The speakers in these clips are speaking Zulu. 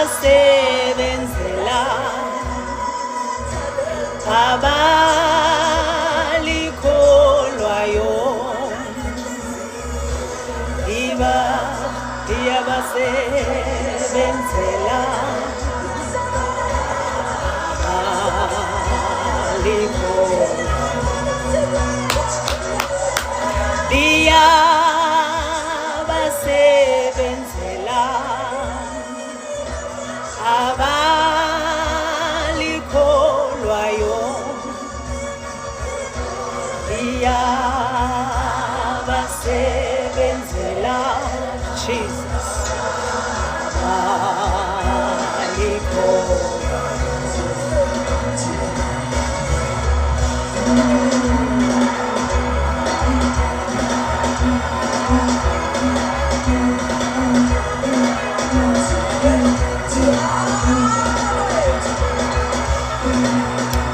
sebenzela abalikholwayo iyabasebenzela iyabasebenzela abalikholwayo iyabasebenzela Jesus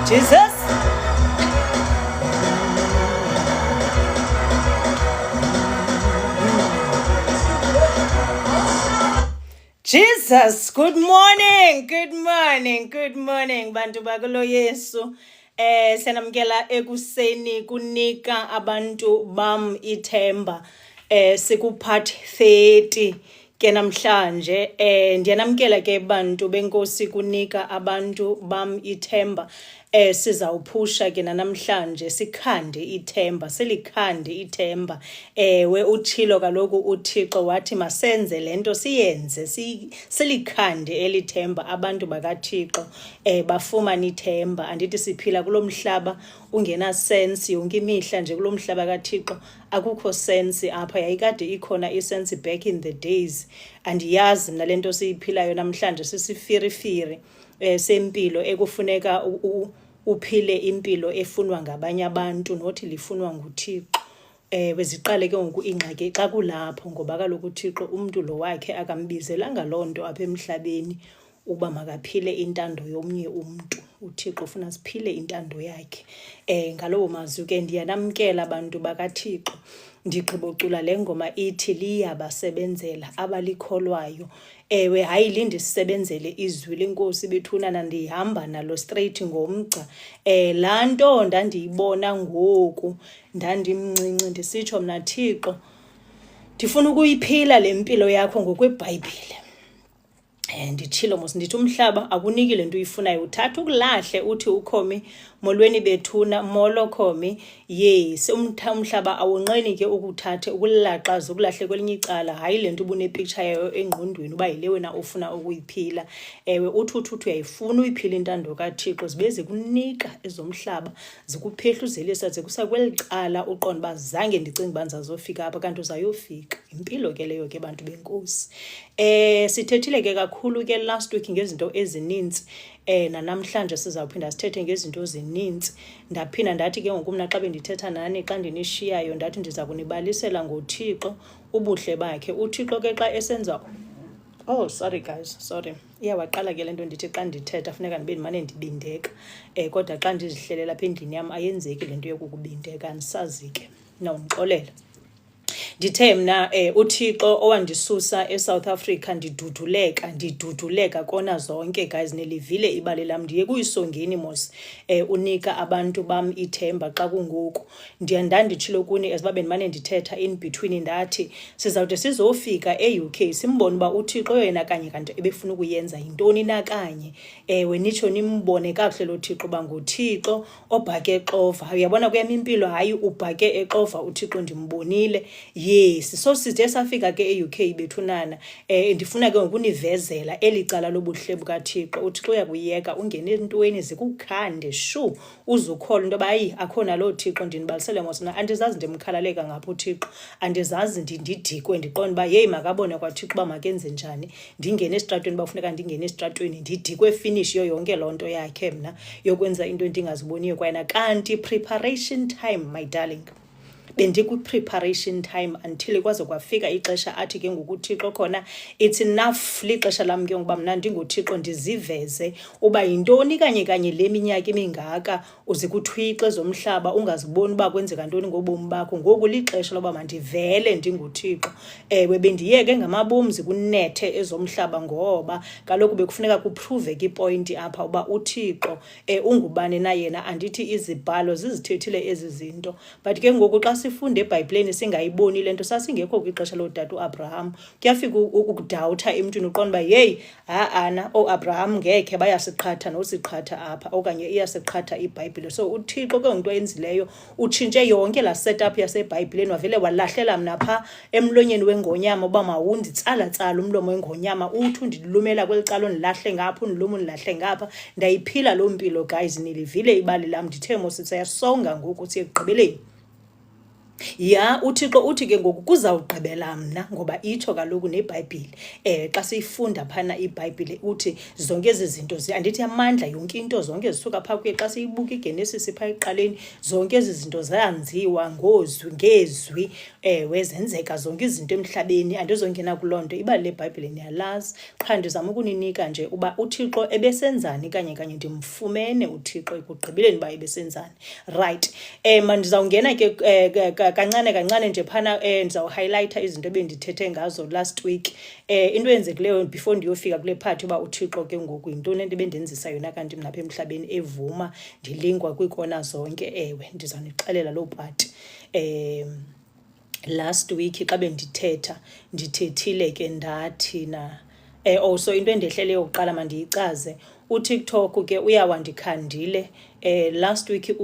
Jesus. Jesus, good morning, good morning, good morning, bantu bakulo Yesu. Senamkela ekuseni kunika abantu bam ithemba. Sikupart 30 ke namhlanje. Ndiyanamkela ke bantu benkosi kunika abantu bam ithemba. Sizawuphusha ke namhlanje sikhande ithemba, selikhande ithemba. We utshilo kaloku uThixo wathi masenze lento siyenze, silikhande elithemba abantu bakaThixo bafumana ithemba. Andithi siphila kulomhlaba ungena sense yonke imihla nje kulomhlaba kaThixo akukho sense apha. Yayikade ikhona isense back in the days. Andiyazi nalento siyiphilayo namhlanje sisifirifiri sempilo ekufuneka uphile impilo efunwa ngabanye abantu nothi lifunwa nguThixo. Weziqale ke ngoku ingxaki xa kulapho ngoba kaloku uThixo umuntu lo wakhe akambizelanga lonto apha emhlabeni uba makaphile intando yomnye umuntu. uThixo ufuna siphile intando yakhe. Ngalowo mazwi ke ndiyanamkela abantu bakaThixo. Ndigqibocula le ngoma ithi liyabasebenzela abalikholwayo. Ewe hayi lindisebenzele izwi lenkosi bethunana ndihamba nalo straight ngomgca. Laa nto ndandiyibona ngoku ndandimncinci ndisitsho mna Thixo ndifuna ukuyiphila le mpilo yakho ngokweBhayibhile. Nditshilo mos ndithi umhlaba akuniki lento uyifunayo uthatha ukulahle uthi ukhomi molweni bethuna molo khomi. Yes umhlaba awunqeni ke ukuthathe ukulaxaza ukulahle kwelinye icala hayi lento ubune picture yayo engqondweni uba yile wena ufuna ukuyiphila. Ewe uthi uyayifuna uyiphila intando kaThixo zibeze kunika ezomhlaba zikuphehluzela zikusa kwelicala uqonda bazange ndicinga banza zofika apha kanti uzayofika. Impilo ke leyo ke bantu benkosi. Sithethile ke kakhulu ke last week ngezinto ezininzi. Namhlanje sizawuphinda sithethe ngezinto ezininzi. Ndaphinda ndathi ke ngoku mna xa bendithetha nani xa ndinishiyayo ndathi ndiza kunibalisela ngoThixo ubuhle bakhe. uThixo ke xa esenza sorry guys, sorry. Iyawaqala ke lento ndithi xa ndithetha funeka ndibe ndimane ndibindeka. Kodwa xa ndizihlelela apha endlini yam ayenzeki lento yokukubindeka andisazi ke. Ndixolela. Ndithe mna uThixo owandisusa eSouth Africa ndiduduleka kona zonke guys nelivile ibali lam ndiye kuyisongeni mos unika abantu bam ithemba xa kungoku. Ndanditshilo kuni esibabe ndimane ndithetha in between ndathi sizawude sizofika eUK simbone uba uThixo yena kanye kanti ebefuna ukuyenza yintoni na kanye. Nitsho nimbone kakuhle lo Thixo uba nguThixo obhake exova. Uyabona kuyam impilo hayi ubhake exova uThixo ndimbonile. Yes so side safika ke eUK bethunana. Ndifuna ke ngokunivezela elicala lobuhle bukaThixo. uThixo uyakuyeka ungene entweni zikukhande shu uzukhola into bayi akhona lo Thixo ndinibalisele mosona andizazi ndimkhalaleka ngapha uThixo. Andizazi ndidikwe ndiqonda uba hey makabone kwaThixo uba makenze njani. Ndingene estratweni bafuneka ndingene estratweni ndidikwe finish yo yonke lonto yakhe mna yokwenza into endingaziboniyo kwayena kanti preparation time my darling. bendikwi-preparation time until kwaze kwafika ixesha athi ke ngoku uThixo khona it's enough lixesha lam ke ngoba mna ndinguThixo ndiziveze uba yintoni kanye le minyaka imingaka uze kuthwixe zomhlaba ungaziboni uba kwenzeka ntoni ngobomi bakho. Ngoku lixesha loba mandivele ndinguThixo. Ewe bendiyeke ngamabomzi kunethe ezomhlaba ngoba kaloku bekufuneka kupruveke ipoint apha uba uThixo ungubani na yena, andithi izibhalo zizithethile ezi zinto. But ke ngoku xa sifunda eBhayibhelini singayiboni lento sasingekho kwixesha lodade uAbraham, kuyafika ukudawutha emntwini uqonda uba yeyi ana Abraham ngekhe bayasiqhatha nosiqhatha apha okanye iyasiqhatha iBhayibhile. So uThixo ke ngento ayenzileyo utshintshe yonke la setup yaseBhayibhelini wavele walahlela mna pha emlonyeni wengonyama uba mawunditsala-tsala umlomo wengonyama uthi undilumela kweli cala ndilahle ngapha undiluma undilahle ngapha. Ndayiphila loo mpilo guys, nilivile ibali lam ndithe mositsayasonga ngoku siye ekugqibeleni. Ya uThixo uthi ke ngoku kuzawugqibela mna ngoba itsho kaloku neBhayibhile xa siyifunda phana iBhayibhile uthi zonke ezi zinto andithi amandla yonke into zonke zisuka phaa kuye. Xa siyibuka iGenesis phaa eqaleni zonke ezi zinto zayanziwa ngezwi wezenzeka zonke izinto emhlabeni. Andizongena kuloo nto, ibali leBhayibhile niyalazi, qha ndizama ukuninika nje uba uThixo ebesenzani kanye ndimfumene uThixo ekugqibeleni uba ebesenzani. Right, mandizawungena ke kancane nje phana ndizawuhighlighta izinto ebendithethe ngazo last week. Into yenzekileyo before ndiyofika kule part uba uThixo ke ngoku yintoni into ebendenzisa yona kanti mnapha emhlabeni evuma ndilingwa kwiikona zonke. Ewe ndizawunixelela loo part. Last week xa ndithethile ke ndathi na also into endehleleyo yokuqala mandiyichaze, uTikTok ke uyawandikhandile. Last week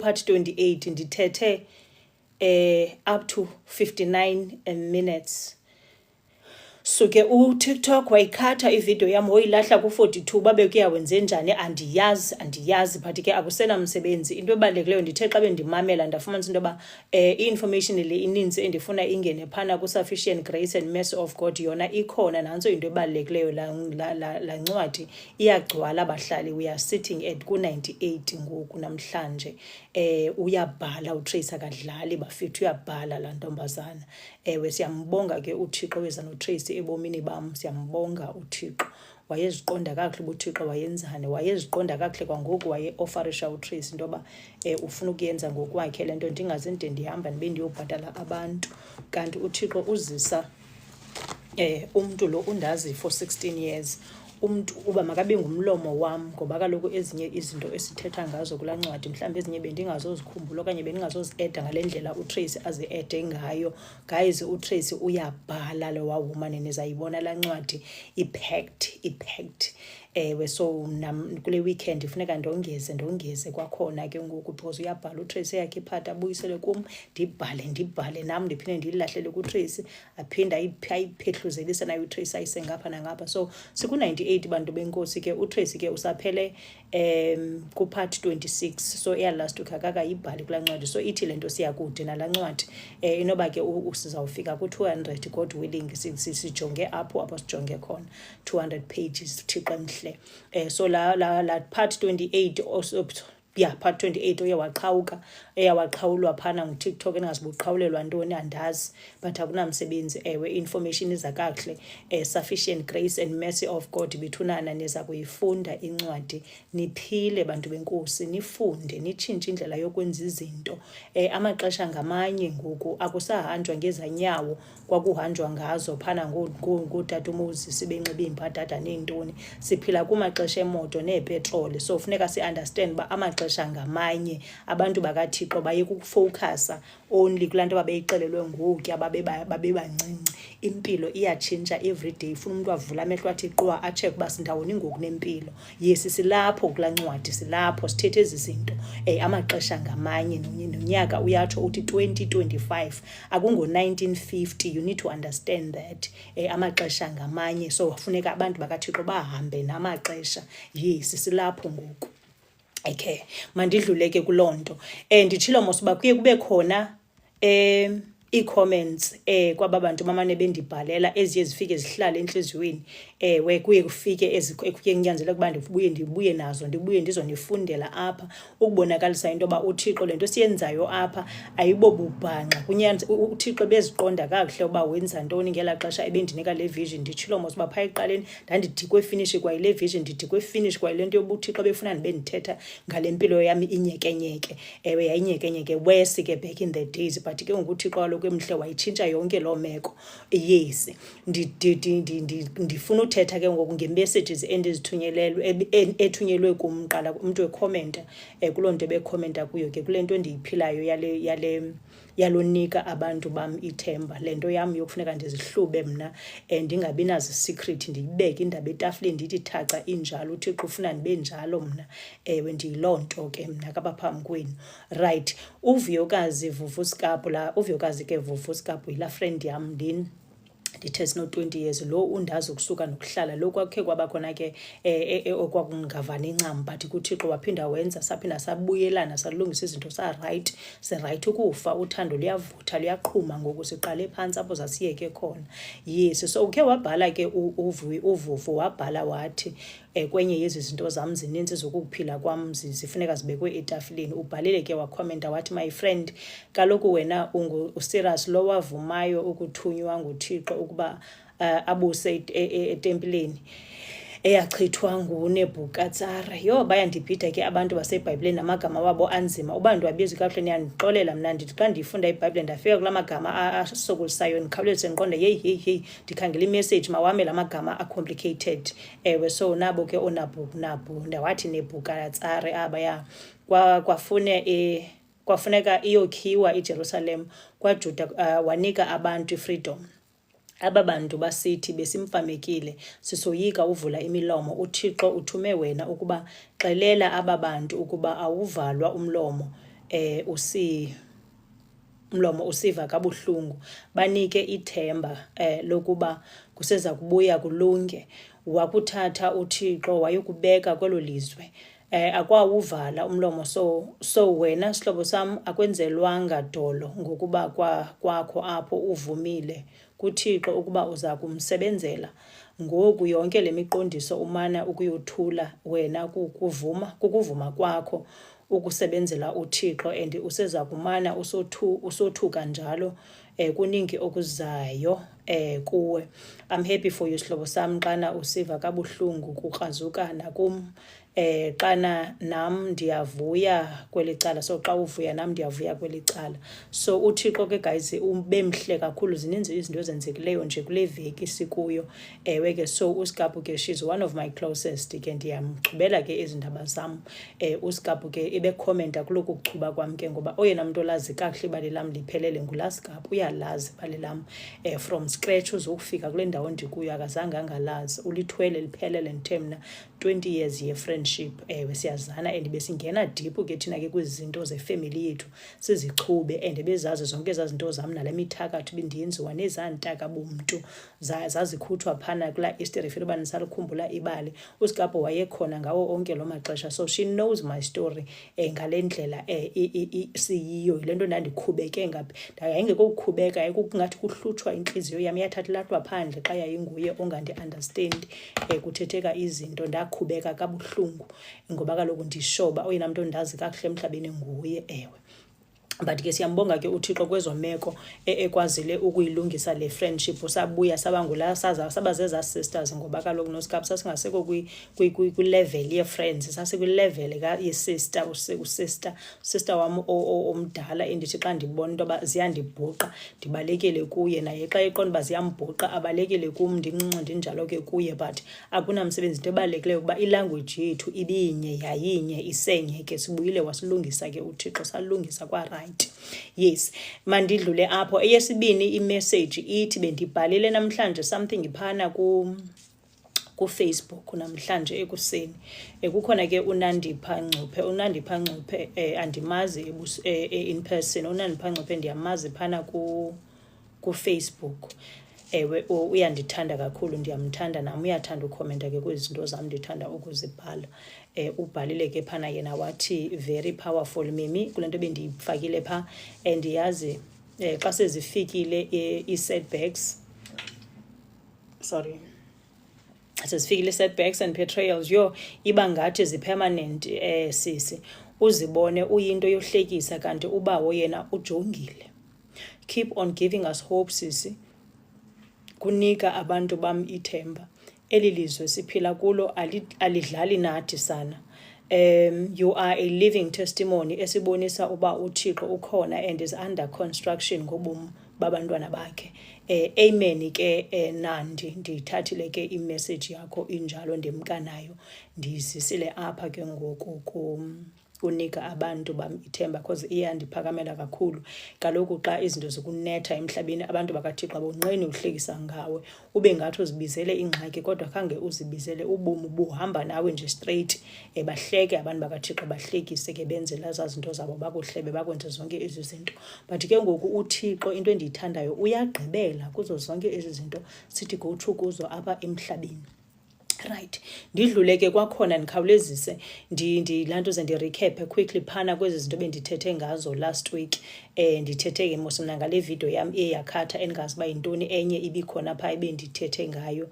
part 28 ndithethe up to 59 minutes. So ke uTikTok wayikhatha ivideo yam woyilahla ku-42 babe kuyawenze njani andiyazi but ke akusenamsebenzi. Into ebalulekileyo ndithe xa bendimamela ndafumanisa into yoba i-information le ininzi endifuna ingene phana ku-Sufficient Grace and Mercy of God yona ikhona. Nantso into ebalulekileyo la ncwadi iyagcwala bahlali. We are sitting at ku-98 ngoku namhlanje. Uyabhala uTrace akadlali bafethu, uyabhala laa ntombazana. Ewe siyambonga ke uThixo weza noTrace ebomini bam, siyambonga uThixo. Wayeziqonda kakuhle uThixo wayenzani, wayeziqonda kakuhle kwangoku waye-offerisha uTrace into yoba ufuna ukuyenza ngokwakhe le nto ndingaze ndide ndihamba ndibe ndiyobhatala abantu. Kanti uThixo uzisa umntu lo undazi for 16 years umntu uba makabe ngumlomo wam, ngoba kaloku ezinye izinto esithetha ngazo kulaa ncwadi mhlawumbi ezinye bendingazozikhumbula okanye bendingazozi-eda ngale ndlela uTrace azi-ede ngayo. Guys, uTrace uyabhala lowa woman, nizayibona laa ncwadi ipacked. Ewe so kule weekend funeka ndongeze kwakhona ke ngoku because uyabhala uTrace yakhe iphathi abuyisele kum, ndibhale nam ndiphinde ndiyilahlele kuTrace aphinde ayiphetluzelise nayo uTrace ayise ngapha nangapha. So siku-98 bantu benkosi ke uTrace ke usaphele ku-part 26. So last week akakayibhali kulaa ncwadi. So ithi le nto siyakude nalaa ncwadi inoba ke sizawufika ku-200 God willing sijonge apho sijonge khona 200 pages Thixo mhle. So la part 28 also part 28 eyawaqhawulwa phana nguTikTok, engazibuqhawulelwa ntoni andazi but akunamsebenzi. Ewe information iza kakuhle. Sufficient Grace and Mercy of God bithunana niza kuyifunda incwadi niphile bantu benkosi, nifunde nitshintshe indlela yokwenza izinto. Amaxesha ngamanye ngoku akusahanjwa ngezanyawo, kwakuhanjwa ngazo phana ngootata uMoses benxibe iimbadada neentoni. Siphila kumaxesha emoto neepetroli. So funeka si-understand uba amaxesha ngamanye abantu bakaThixo baye kufowukhasa only kulaa nto babeyixelelwe ngokutya babe bancinci. Impilo iyatshintsha everyday. Ifuna umntu avule amehlo athi qwa atsheke uba sindawoni ngoku nempilo. Yes silapho kulaa ncwadi, silapho sithethe ezi zinto. Amaxesha ngamanye nonyaka uyatsho uthi 2025 akungo-1950. You need to understand that. Amaxesha ngamanye. So funeka abantu bakaThixo bahambe namaxesha. Yes silapho ngoku. Okay, mandidluleke kuloo nto. Nditshilo mos uba kuye kube khona i-comments kwababantu mamane bendibhalela eziye zifike zihlale enhliziyweni kuye kufike ekuye kunyanzeleke ukuba ndibuye nazo ndibuye ndizonifundela apha ukubonakalisa into yoba uThixo lento siyenzayo apha ayibobubhanxa uThixo beziqonda kakuhle uba wenza ntoni ngelaa xesha ebendinika le vision nditshilo mos uba phaa eqaleni ndandidikwe finish kwayile vision ndidikwe finish kwayile nto yoba uThixo befuna ndibe ndithetha ngale mpilo yami inyekenyeke yayinyekenyeke wesi ke back in the days but ke ngoku uThixo kaloku emhle wayitshintsha yonke loo meko yes ndifuna uthetha ke ngoku nge-messages endizithunyelelwe ethunyelwe kum qala umuntu wekhomenta kuloo nto bekhomenta kuyo ke kule nto endiyiphilayo yalonika abantu bam ithemba le nto yam yokufuneka ndizihlube mna ndingabi nazo secret ndiyibeke indaba etafileni ndithi thaca injalo uThixo ufuna ndibe njalo mna ndiyiloo nto ke mna kabaphambi kwenu right uvuyokazi Vuvuskapu uvuyokazi ke Vuvuskapu yilaa friend yam ndini ndithe sino-20 years lo undazi ukusuka nokuhlala lo kwakhe kwabakhona ke okwakungavani incam but kuThixo waphinda wenza saphinda sabuyelana salungisa izinto right ukufa uthando luyavutha luyaqhuma ngoku siqale phantsi apho zasiyeke khona yes so ukhe wabhala ke uvuvu wabhala wathi kwenye yezi zinto zam zininzi zokuphila kwam zifuneka zibekwe etafileni ubhalile ke wakhomenta wathi my friend kaloku wena userious lo wavumayo ukuthunywa nguThixo ukuba abuse etempileni eyachithwa nguNebhukatsara bayandibhida ke abantu baseBhayibhelini namagama wabo anzima uba ndiwabizi kakuhle niyandixolela mna ndithi xa ndiyifunda iBhayibhile ndafika kula magama asokolisayo ndikhawuleze ndiqonde hey ndikhangela imessage mawame la magama acomplicated so nabo ke oNabhu ndawathi Nebhukatsara abaya kwafuneka iyokhiwa iJerusalem kwaJuda wanika abantu freedom aba bantu basithi besimfamekile sisoyika uvula imilomo uThixo uthume wena ukuba xelela aba bantu ukuba awuvalwa umlomo usiva kabuhlungu banike ithemba lokuba kuseza kubuya kulunge wakuthatha uThixo wayokubeka kwelo lizwe akwawuvala umlomo so wena sihlobo sam akwenzelwanga dolo ngokuba kwakho apho uvumile kuThixo ukuba uza kumsebenzela ngoku yonke lemiqondiso umana ukuyothula wena kukuvuma kwakho ukusebenzela uThixo and useza kumana usothuka njalo kuningi okuzayo kuwe I'm happy for you sihlobo sam xana usiva kabuhlungu kukrazuka nakum xana nam ndiyavuya kwelicala so xa uvuya nam ndiyavuya kwelicala so uThixo ke guys ubemhle kakhulu zininzi izinto ezenzekileyo nje kule veki sikuyo ke so uSkapu ke she's one of my closest ke ndiyamchubela ke izindaba zam uSkapu ke ebekhomenta kuloku kuchuba kwam ke ngoba oyena muntu olazi kakuhle ibali lam liphelele ngulaSkapu uyalazi ibali lam from scratch uzokufika kule ndawo ndikuyo akazange angalazi ulithwele liphelele ndithe mna 20 years ye-friendship siyazana and besingena deep ke thina ke kwizinto zefamily yethu sizichube and bezazi zonke ezazinto zam nale mithakathu bendiyenziwa nezantaka bomntu zazikhuthwa phana kula history fela uba nisalikhumbula ibali uSkapu wayekhona ngawo onke lo maxesha so she knows my story ngale ndlela siyiyo le nto ndandikhubeke ngaphi ayingekukhubeka ayikukungathi kuhlutshwa inhliziyo yami yathatha lahlwa phandle xa yayinguye ongandi-understand kuthetheka izinto ndakhubeka kabuhlungu ngoba kaloku ndishoba oyena muntu ondazi kakuhle emhlabeni nguye but ke siyambonga ke uThixo kwezomeko ekwazile ukuyilungisa le friendship sabuya sabangula sabazeza sisters ngoba kaloku noSkapu sasingaseko kwi-level ye-friends sasekwi-level ye-sister sister wami omdala endithi xa ndibona into yoba ziyandibhuqa ndibalekele kuye naye xa eqonda uba ziyambhuqa abalekele kum ndimncinci ndinjalo ke kuye but akunamsebenzi into ebalulekileyo ukuba ilanguage yethu ibinye yayinye isenye ke sibuyile wasilungisa ke uThixo salungisa kwa yes mandidlule apho eyesibini imessage ithi bendibhalile namhlanje something phana ku-Facebook namhlanje ekuseni kukhona ke uNandipha Ncuphe andimazi in person uNandipha Ncuphe ndiyamazi phana ku-Facebook uyandithanda kakhulu ndiyamthanda nami uyathanda ukhomenta ke kwizinto zam ndithanda ukuzibhala ubhalile ke phana yena wathi very powerful Mimi kule nto bendiyifakile pha and yazi xa sezifikile i-setbacks, sezifikile setbacks and betrayals, iba ngathi zi-permanent sisi, uzibone uyinto yohlekisa kanti ubawo yena ujongile. Keep on giving us hope sisi, kunika abantu bam ithemba. Eli lizwe siphila kulo alidlali nathi sana. You are a living testimony esibonisa uba uThixo ukhona and is under construction ngobomi babantwana bakhe. Amen ke Nandi, ndiyithathile ke imessage yakho injalo, ndimkanayo, ndizisile apha ke ngoku kunika abantu bam ithemba, because iyandiphakamela kakhulu. Kaloku xa izinto zikunetha emhlabeni, abantu bakaThixo bonqeni uhlekisa ngawe, ube ngathi uzibizele ingxaki kodwa khange uzibizele, ubomi buhamba nawe nje straight. Bahleke abantu bakaThixo, bahlekise ke benzela ezaa zinto zabo, bakuhlebe, bakwenze zonke ezi zinto. But ke ngoku uThixo, into endiyithandayo, uyagqibela kuzo zonke ezi zinto sithi go through kuzo apha emhlabeni. Right, ndidlule ke kwakhona ndikhawulezise lanto ze ndirecap quickly phana kwezi zinto bendithethe ngazo last week. Ndithethe ke mos mna ngale video yam eyakhatha engazi uba yintoni enye ibikhona phaa ebendithethe ngayo.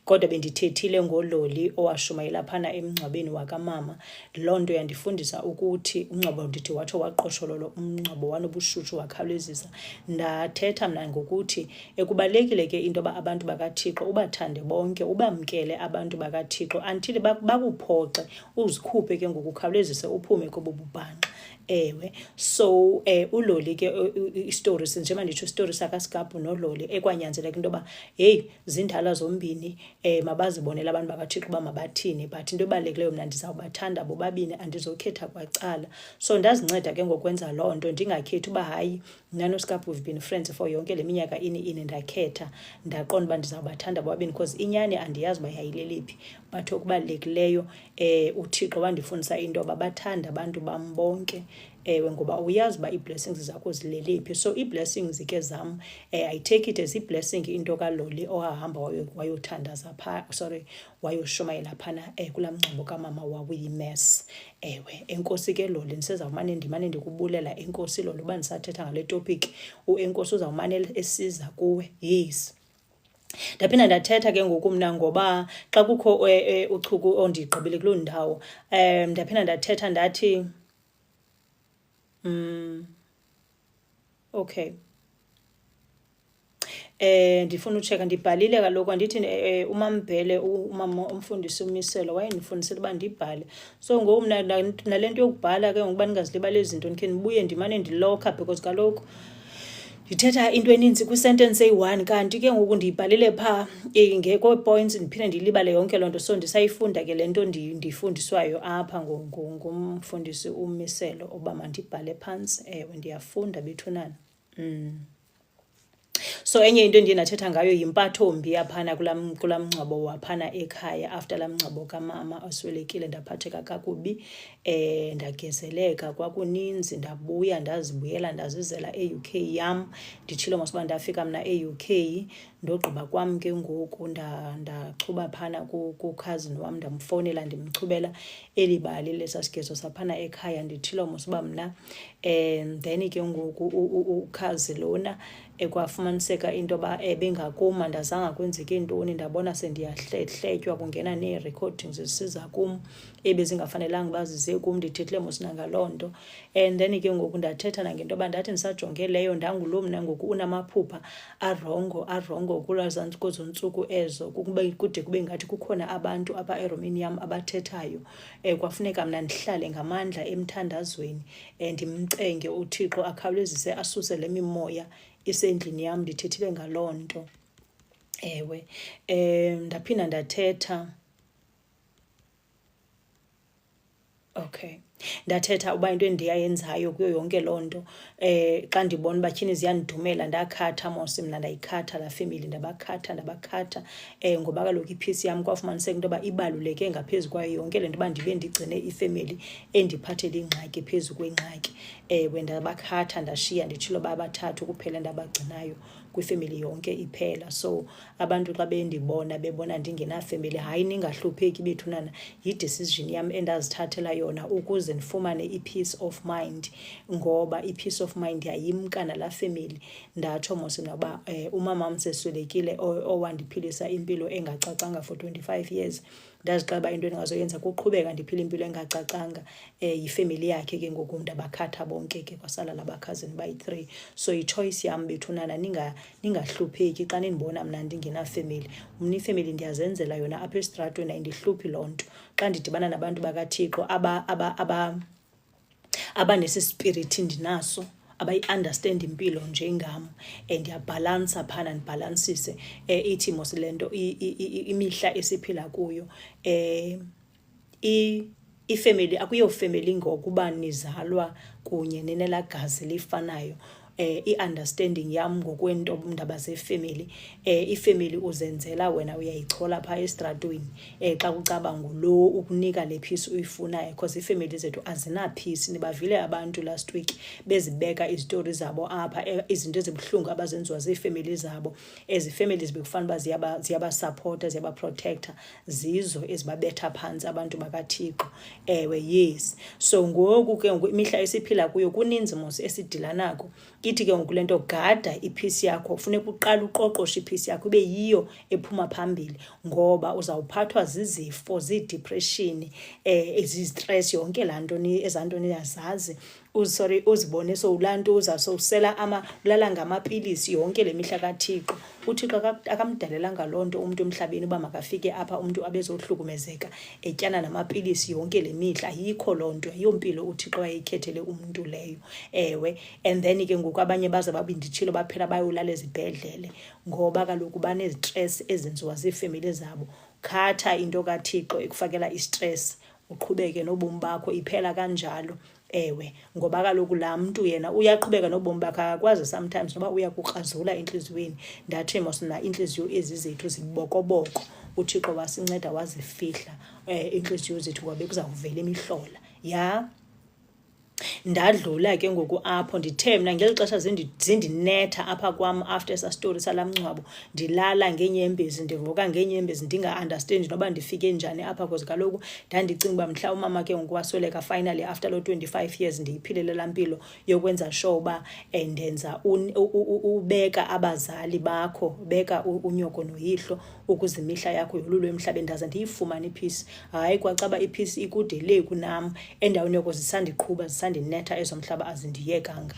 Kodwa bendithethile ngololi owashumayela phana emngcwabeni wakamama. Loo nto yandifundisa ukuthi umngcwabo ndithi watsho waqoshololo, umngcwabo wanobushushu wakhawulezisa. Ndathetha mna ngokuthi kubalulekile ke into yoba abantu bakaThixo ubathande bonke, ubamkele abantu bakaThixo until bakuphoxe, uzikhuphe ke ngokukhawulezise uphume kobo bubhanqa. Ewe, so uloli ke istory, njengoba nditsho istory sakaSigabhu nololi, ekwanyanzeleka into yoba heyi zindala zombini mabazibonele abantu bakaThixo uba mabathini. But into ebalulekileyo mna ndizawubathanda bobabini, andizokhetha kwacala. So ndazinceda ke ngokwenza loo nto, ndingakhethi uba hayi mna noSigabhu we've been friends for yonke le minyaka ini. Ndakhetha ndaqonda uba ndizawubathanda bobabini because inyani andiyazi uba yayilelephi. But okubalulekileyo uThixo wandifundisa into yoba bathanda abantu bam bonke. Ngoba uyazi uba ii-blessings zakho zilelephi. So ii-blessings ke zam I take it as i-blessing into kaloli ohahamba wayothandaza wayoshumayela phana kulaa mngcwabo kamama wakuyi-mess. Ewe, enkosi ke loli, ndimane ndikubulela enkosi loli uba ndisathetha ngale topic. Enkosi uzawumane esiza kuwe. Yes, ndaphinda ndathetha ke ngoku mna ngoba xa kukho uchuku ondigqibele kuloo ndawo, ndaphinda ndathetha ndathi okay, ndifuna utsheka, ndibhalile kaloku, andithi uMaMbhele, umama umfundisi uMiselo wayendifundisile uba ndibhale. So ngoku mna nale nto yokubhala ke ngokuba ndingazilibali izinto, ndikhe ndibuye ndimane ndilokha because kaloku ndithetha into eninzi kwisentence eyi-1 kanti ke ngoku ndiyibhalile phaa ngekoo-points ndiphinde ndiyilibale yonke loo nto. So ndisayifunda ke le nto ndifundiswayo apha ngumfundisi uMiselo uba mandibhale phantsi. Ewe, ndiyafunda bethunana. So enye into endiye ndathetha ngayo yimpathombi yaphana kulaa mngcwabo waphana ekhaya. After laa mngcwabo kamama oswelekile ndaphatheka kakubi, ndagezeleka, kwakuninzi, ndabuya ndazibuyela ndazizela e-UK yam. Nditshilo mos uba ndafika mna e-UK, ndogqiba kwam ke ngoku ndachuba phana kukhazini wam, ndamfowunela ndimchubela eli bali lesasigezo saphana ekhaya. Nditshilo mos uba mna then ke ngoku ukhazi lona kwafumaniseka into yoba bengakuma, ndazanga kwenzeke ntoni, ndabona sendiyahletywa, kungena nee-recordings zisiza kum ebezingafanelanga uba zize kum. Ndithethile mos nangaloo nto. And then ke ngoku ndathetha nangento yoba ndathi ndisajonge leyo ndanguloo mna ngoku unamaphupha arongo kuzo ntsuku ezo, kude kube ngathi kukhona abantu apha eromini yam abathethayo. Kwafuneka mna ndihlale ngamandla emthandazweni, ndimcenge uThixo akhawulezise asuse le mimoya isendlini yam. Ndithethile ngaloo nto. Ewe, ndaphinda ndathetha. Okay, ndathetha uba into endiyayenzayo kuyo yonke loo nto, xa ndibona uba tyhini ziyandidumela, ndakhatha mos mna, ndayikhatha laa family, ndabakhatha. Ngoba kaloku iphisi yam kwafumaniseka into yoba ibaluleke ngaphezu kwayo yonke le nto uba ndibe ndigcine ifemeli endiphathele ingxaki phezu kwengxaki. Ndabakhatha ndashiya, nditshilo uba abathathu kuphela ndabagcinayo kwifamily yonke iphela. So abantu xa bendibona bebona ndingenafamily, hayi ningahlupheki bethunana, yi-decision yam endazithathela yona ukuze ndifumane i-peace of mind, ngoba i-peace of mind yayimka nalaa family. Ndatsho mos mna uba umama wam seswelekile owandiphilisa impilo engacacanga for 25 years, ndazixela uba into endingazoyenza kuqhubeka ndiphila impilo engacacanga. Yifamily yakhe ke ngoku ndabakhatha bonke ke kwasala labakhazini bayi-3. So yi-choice yam bethunana, ningahlupheki xa nindibona mna ndingenafamily. Mna ifamily ndiyazenzela yona apha esitratweni, ayindihluphi loo nto. Xa ndidibana nabantu bakaThixo abanesi spirit ndinaso, abayi-understand impilo njengam, ndiyabhalansa phana, ndibhalansise. Ithi mos le nto imihla esiphila kuyo, ifamily akuyofamily ngokuba nizalwa kunye nenelaa gazi lifanayo. I-understanding yam ngokweendaba zefamily, ifamily uzenzela wena, uyayichola phaa esitratweni xa kucaba ngulo ukunika le peace uyifunayo, because iifamily zethu azina-peace. Nibavile abantu last week bezibeka izitori zabo apha, izinto ezibuhlungu abazenziwa ziifamily zabo. Ezi families bekufanele uba ziyabasapota, ziyabaprotecta, zizo ezibabetha phantsi abantu bakaThixo. Ewe, yes. So ngoku ke imihla esiphila kuyo kuninzi mos esidila nako. Ithi ke ngoku le nto, gada ipeace yakho, funeka uqala uqoqoshe ipeace yakho, ibe yiyo ephuma phambili, ngoba uzawuphathwa zizifo, ziidepression, ezi-stress, yonke laa nto ezaa nto niyazazi. Uzibone sowulaa nto uzasowusela ulala ngamapilisi yonke le mihla kaThixo. uThixo akamdalelanga loo nto umntu emhlabeni uba makafike apha umntu abezohlukumezeka etyana namapilisi yonke le mihla. Ayikho loo nto, ayiyompilo uThixo wayeyikhethele umntu leyo. Ewe, and then ke ngoku abanye baze babinditshilo baphela bayolala ezibhedlele ngoba kaloku banezistress ezenziwa ziifamily zabo. Khatha into kaThixo ekufakela istress, uqhubeke nobomi bakho, iphela kanjalo. Ewe, ngoba kaloku laa mntu yena uyaqhubeka nobomi bakhe, akakwazi sometimes noba uyakukrazula entliziyweni. Ndathi mos mna iintliziyo ezi zethu zibokoboko, uThixo wasinceda wazifihla iintliziyo zethu ngoba bekuzawuvela imihlola. Ya ndadlula ke ngoku apho, ndithe mna ngeli xesha zindinetha apha kwam after esa story salaa mngcwabo, ndilala ngeenyembezi, ndivuka ngeenyembezi, ndinga-understand noba ndifike njani apha, because kaloku ndandicinga uba mhla umama ke ngoku wasweleka finally after loo 25 years ndiyiphilele laa mpilo yokwenza sure uba ndenza ubeka abazali bakho, beka unyoko noyihlo ukuze imihla yakho yolulwe emhlabeni, ndaze ndiyifumane ipeace. Hayi kwacaba ipeace ikude le kunam, endaweni yoko zisandiqhuba zisandinetha ezomhlaba azindiyekanga,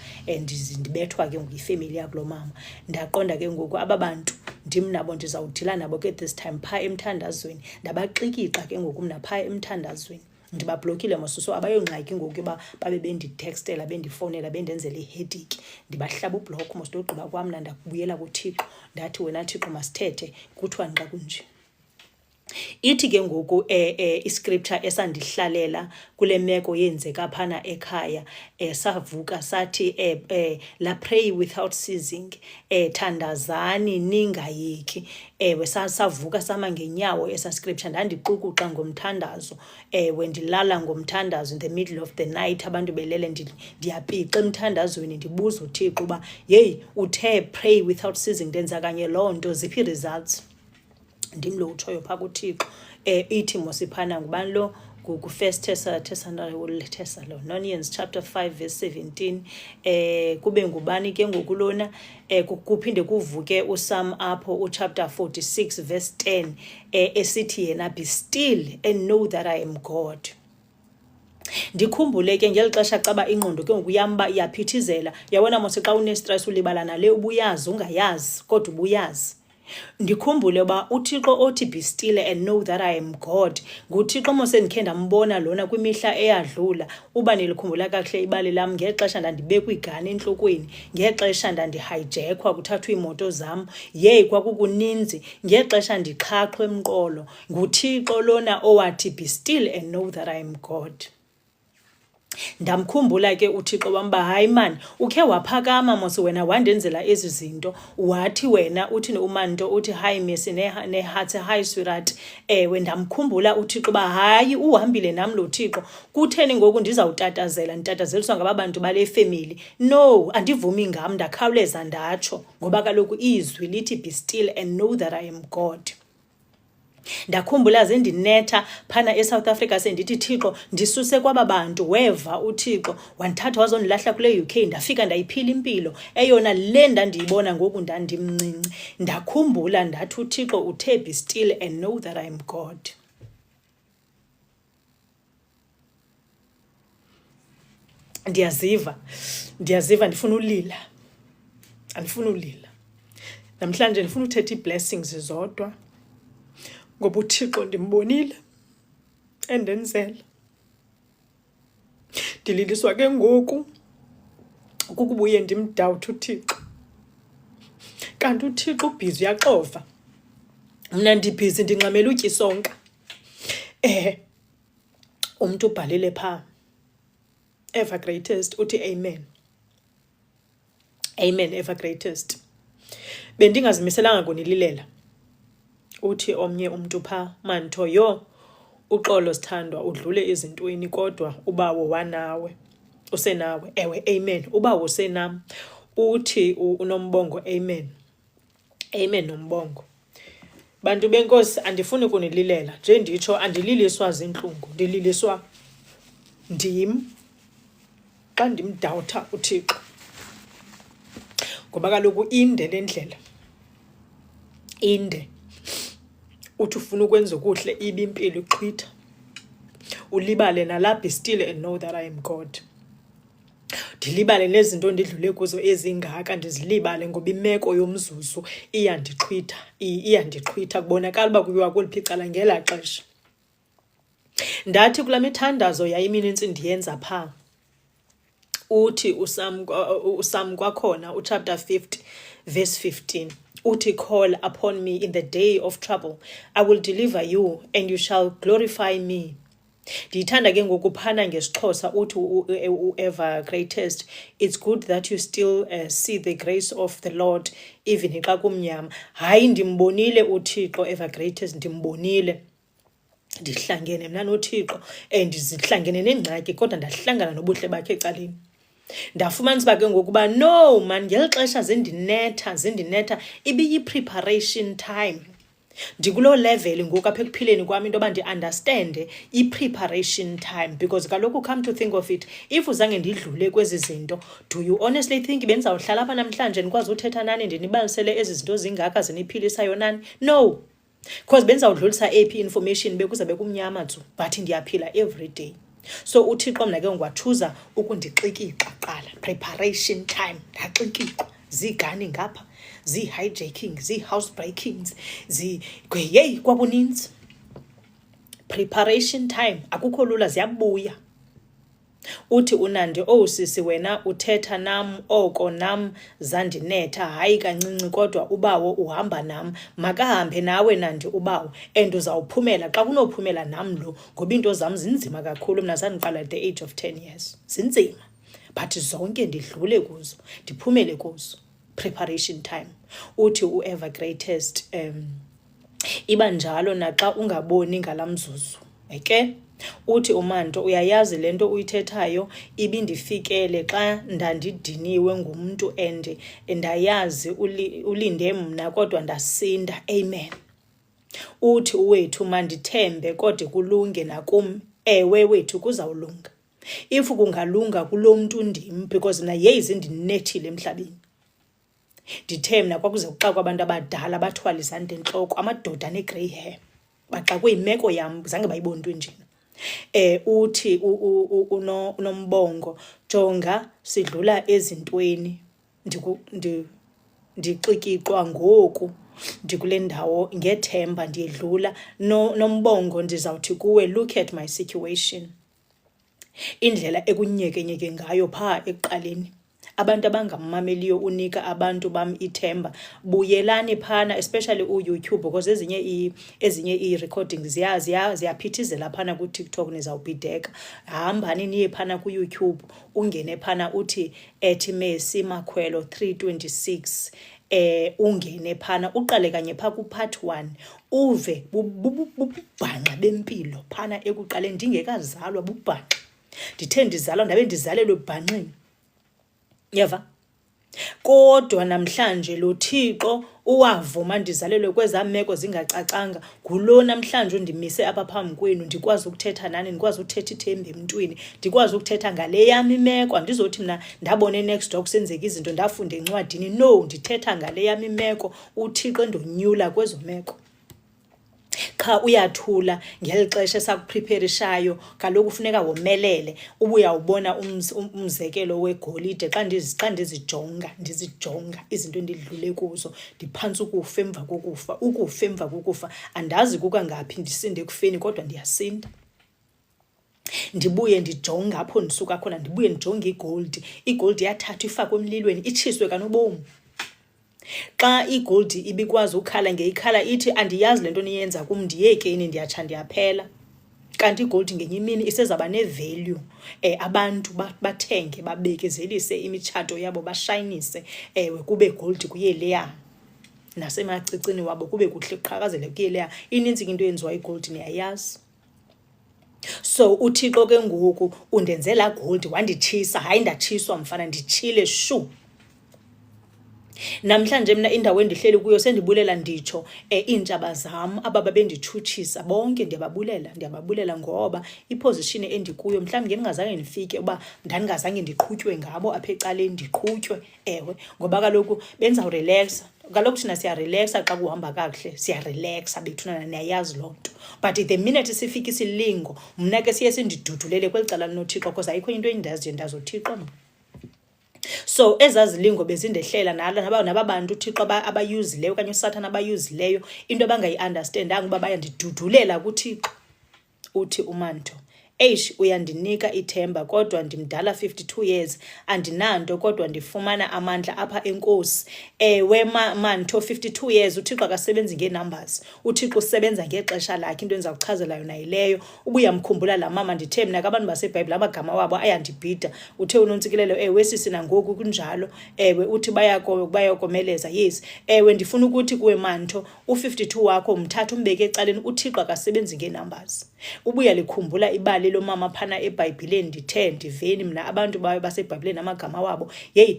ndibethwa ke nguyifamily yakulo mama. Ndaqonda ke ngoku aba bantu ndim nabo ndizawudila nabo ke this time phaa emthandazweni, ndabaxikixa ke ngoku mna phaa emthandazweni. Ndibablokile mos, so abayongxaki ngoku uba babe benditextela, bendifowunela, bendenzela iheadache. Ndibahlaba ubhlokho mos, ndogqiba kwam mna ndakubuyela kuThixo. Ndathi wena Thixo masithethe, kuthiwa xa kunje. Ithi ke ngoku iscripture esandihlalela kule meko yenzeka phana ekhaya, savuka sathi la pray without ceasing, thandazani ningayeki. Ewe, savuka sama ngenyawo esa scripture, ndandiqukuqa ngomthandazo. Ewe, ndilala ngomthandazo in the middle of the night, abantu belele, ndiyapixa emthandazweni, ndibuza uThixo uba yeyi uthe pray without ceasing, ndenza kanye loo nto, ziphi results? Ndim lo utshoyo phaa kuThixo. Ithi mos iphana ngubani lo, ku-First Thessalonians chapter 5 verse 17. Kube ngubani ke ngoku lona, kuphinde kuvuke uSam apho uchapter 46 verse 10, esithi yena be still and know that I am God. Ndikhumbule ke ngeli xesha caba ingqondo ke ngoku yamba iyaphithizela. Yabona mos xa unestress ulibala nale ubuyazi ungayazi kodwa ubuyazi. Ndikhumbule uba uThixo othi be still and know that I am God, nguThixo mose ndikhe ndambona lona kwimihla eyadlula. Uba nilikhumbula kakuhle ibali lam, ngexesha ndandibekwa igani entlokweni, ngexesha ndandihijackwa kuthathwa iimoto zam, yeyi kwakukuninzi, ngexesha ndiqhaqhwa emqolo, nguThixo lona owathi be still and know that I am God. Ndamkhumbula ke uThixo wam uba hayi mani, ukhe waphakama mos wena wandenzela ezi zinto. Wathi wena uthini umanto uthi hi miss nehathe hi sweetheart. Ewe ndamkhumbula uThixo uba hayi uhambile nam lo Thixo. Kutheni ngoku ndizawutatazela nditatazeliswa ngaba bantu bale family? No, andivumi ngam, ndakhawuleza ndatsho ngoba kaloku izwi lithi be still and know that I am God. Ndakhumbula zendinetha phana eSouth Africa sendithi Thixo ndisuse kwaba bantu, weva uThixo wandithatha wazondilahla kule UK, ndafika ndayiphila impilo eyona le ndandiyibona ngoku ndandimncinci. Ndakhumbula ndathi uThixo uthe be still and know that I am God. Ndiyaziva ndifuna ulila, andifuna ulila namhlanje, ndifuna uthetha ii-blessings zodwa ngoba uThixo ndimbonile endenzela. Ndililiswa ke ngoku kukubuye ndimdawuthe uThixo, kanti uThixo ubhizi uyaxova, mna ndibhizi ndinxamela utya isonka. Umntu ubhalile phaa ever greatest, uthi amen, amen ever greatest. Bendingazimiselanga kunililela. Uthi omnye umntu phaa, Manto yo uxolo sithandwa udlule ezintweni kodwa ubawo wanawe usenawe. Ewe amen, ubawo usenam. Uthi uNombongo amen, amen Nombongo. Bantu benkosi, andifuni kunililela, nje nditsho andililiswa zintlungu, ndililiswa ndim xa ndimdawutha uThixo ngoba kaloku inde le ndlela, inde. Uthi ufuna ukwenza okuhle ibe impilo iqhwitha, ulibale nala be still and know that I am God. Ndilibale nezinto ndidlule kuzo ezingaka, ndizilibale ngoba imeko yomzuzu iyandiqhwitha kubonakala uba kuyiwa kuliphi icala ngela xesha. Ndathi kula mithandazo yayiminintsi ndiyenza phaa, uthi uSam kwakhona uchapter 50 verse 15, uthi call upon me in the day of trouble, I will deliver you and you shall glorify me. Ndiyithanda ke ngokuphana ngesixhosa uthi ever greatest, it's good that you still see the grace of the Lord even xa kumnyama. Hayi ndimbonile uThixo ever greatest, ndimbonile. Ndihlangene mna noThixo ndizihlangene nengxaki kodwa ndahlangana nobuhle bakhe ecaleni. Ndafumanisa uba ke ngokuba no man, ngeli xesha zindinetha ibiyi-preparation time. Ndikuloo level ngoku apha ekuphileni kwam into yoba ndi-understande i-preparation time, because kaloku come to think of it, if uzange ndidlule kwezi zinto, do you honestly think bendizawuhlala apha namhlanje ndikwazi uthetha nani ndinibalisele ezi zinto zingaka ziniphilisayo nani? No, because bendizawudlulisa ephi information bekuzabe kumnyama tsu, but ndiyaphila every day. So uThixo mna ke ngwathuza ukundixikika qala, preparation time. Ndaxikika zigani ngapha, zi-hijacking, zi-housebreakings, yeyi kwakuninzi. Preparation time, akukho lula, ziyabuya. Uthi uNandi, oh sisi wena uthetha nam oko nam zandinetha, hayi kancinci kodwa ubawo uhamba nam, makahambe nawe Nandi ubawo and uzawuphumela xa kunophumela nam lo, ngoba into zam zinzima kakhulu. Mna zandiqala at the age of 10 years, zinzima, but zonke ndidlule kuzo, ndiphumele kuzo. Preparation time. Uthi uever greatest, iba njalo naxa ungaboni ngalamzuzu, eke. Uthi uManto, uyayazi lento uyithethayo ibindifikele xa ndandidiniwe ngumntu and ndayazi ulinde mna kodwa ndasinda. Amen. Uthi uwethu mandithembe kodwa kulunge nakum. Ewe wethu kuzawulunga. If kungalunga kulo mntu ndim, because naye izindinethile emhlabeni. Ndithe mna kwakuze kuxakwe abantu abadala bathwala izandla entloko, amadoda ne-grey hair, baxakwe yimeko yam, zange bayibone into enjena. Uthi uNombongo, jonga sidlula ezintweni, ndixikixwa ngoku ndikule ndawo ngethemba ndiyedlula. Nombongo ndizawuthi kuwe, look at my situation, indlela ekunyekenyeke ngayo phaa ekuqaleni. abantu abangamameliyo unika abantu bam ithemba, buyelani phana, especially uYouTube, because ezinye i-recordings ziyaphithizela phana ku-TikTok, nizawubhideka. Hambani niye phana ku-YouTube, ungene phana uthi Mercy Makhwelo 326, ungene phana uqale kanye pha ku-part 1 uve bubhanqa bempilo phana ekuqaleni, ndingekazalwa bubhanqa, ndithe ndizalwa ndabe ndizalelwe bhanqini, yeva. Kodwa namhlanje lo Thixo uwavuma ndizalelwe kwezaa meko zingacacanga, ngulo namhlanje undimise apha phambi kwenu, ndikwazi ukuthetha nani, ndikwazi ukuthetha ithemba emntwini, ndikwazi ukuthetha ngale yam imeko. Andizothi mna ndabona next door kusenzeka izinto ndafunda encwadini, no, ndithetha ngale yam imeko, uThixo endonyula kwezo meko. Cha uyathula ngeli xesha esakupreparishayo, kaloku kufuneka womelele. Ubuyawubona umzekelo wegolide xa ndizijonga izinto endidlule kuzo, ndiphantsi ukufa emva kokufa, andazi kukangaphi ndisinde ekufeni, kodwa ndiyasinda. Ndibuye ndijonga apho ndisuka khona, ndibuye ndijonge igold yathathwa ifakwe emlilweni itshiswe kanobomi. Xa igold ibikwazi ukhala ngeyikhala ithi andiyazi lento niyenza kum, ndiyekeni, ndiyatsha ndiyaphela. Kanti igold ngenye imini isezaba nevalue, abantu bathenge, babekezelise imitshato yabo, bashayinise, kube gold kuye leya, nasemacicini wabo kube kuhle kuqhakazele kuye leya. Ininzi into yenziwa igold niyayazi. So uThixo ke ngoku undenzela gold, wanditshisa, hayi ndatshiswa mfana, nditshile shu. Namhlanje mina indawo endihleli kuyo sendibulela nditsho iintshaba zam aba babenditshutshisa bonke, ndiyababulela ngoba iposition endikuyo mhlawumbi ngendingazange ndifike uba ndandingazange ndiqhutywe ngabo apha ecaleni, ndiqhutywe, ewe, ngoba kaloku benzawurelaxa. Kaloku thina siyarelaxa xa kuhamba kakuhle, siyarelaxa bethunana, niyayazi loo nto. But the minute sifika isilingo, mna ke siye sindidudulele kweli cala linoThixo, because ayikho into endaziyo ndazoThixo mna. So ezazilingo bezindehlela naba bantu uThixo abayuzileyo okanye uSathane abayuzileyo, into abangayi-understandanga uba bayandidudulela kuThixo. Uthi uManto, uyandinika ithemba kodwa ndimdala 52 years, andinanto kodwa ndifumana amandla apha enkosi. Ewe Manto, 52 years, uThixo akasebenzi ngee-numbers, uThixo usebenza ngexesha lakhe. Into endiza kuchazela yona yileyo. Ubuyamkhumbula laa mama, ndithe mna abantu baseBhayibhile amagama wabo ayandibhida. Uthe uNontsikelelo, ewe sisi nangoku kunjalo, ewe uthi bayakomeleza, yes. Ewe ndifuna ukuthi kuwe Manto, u-52 wakho mthatha umbeke ecaleni, uThixo akasebenzi ngee-numbers. Ubuya likhumbula ibali lo mama phana eBhayibhileni, ndithe ndiveni mna abantu bayo baseBhayibhileni amagama wabo,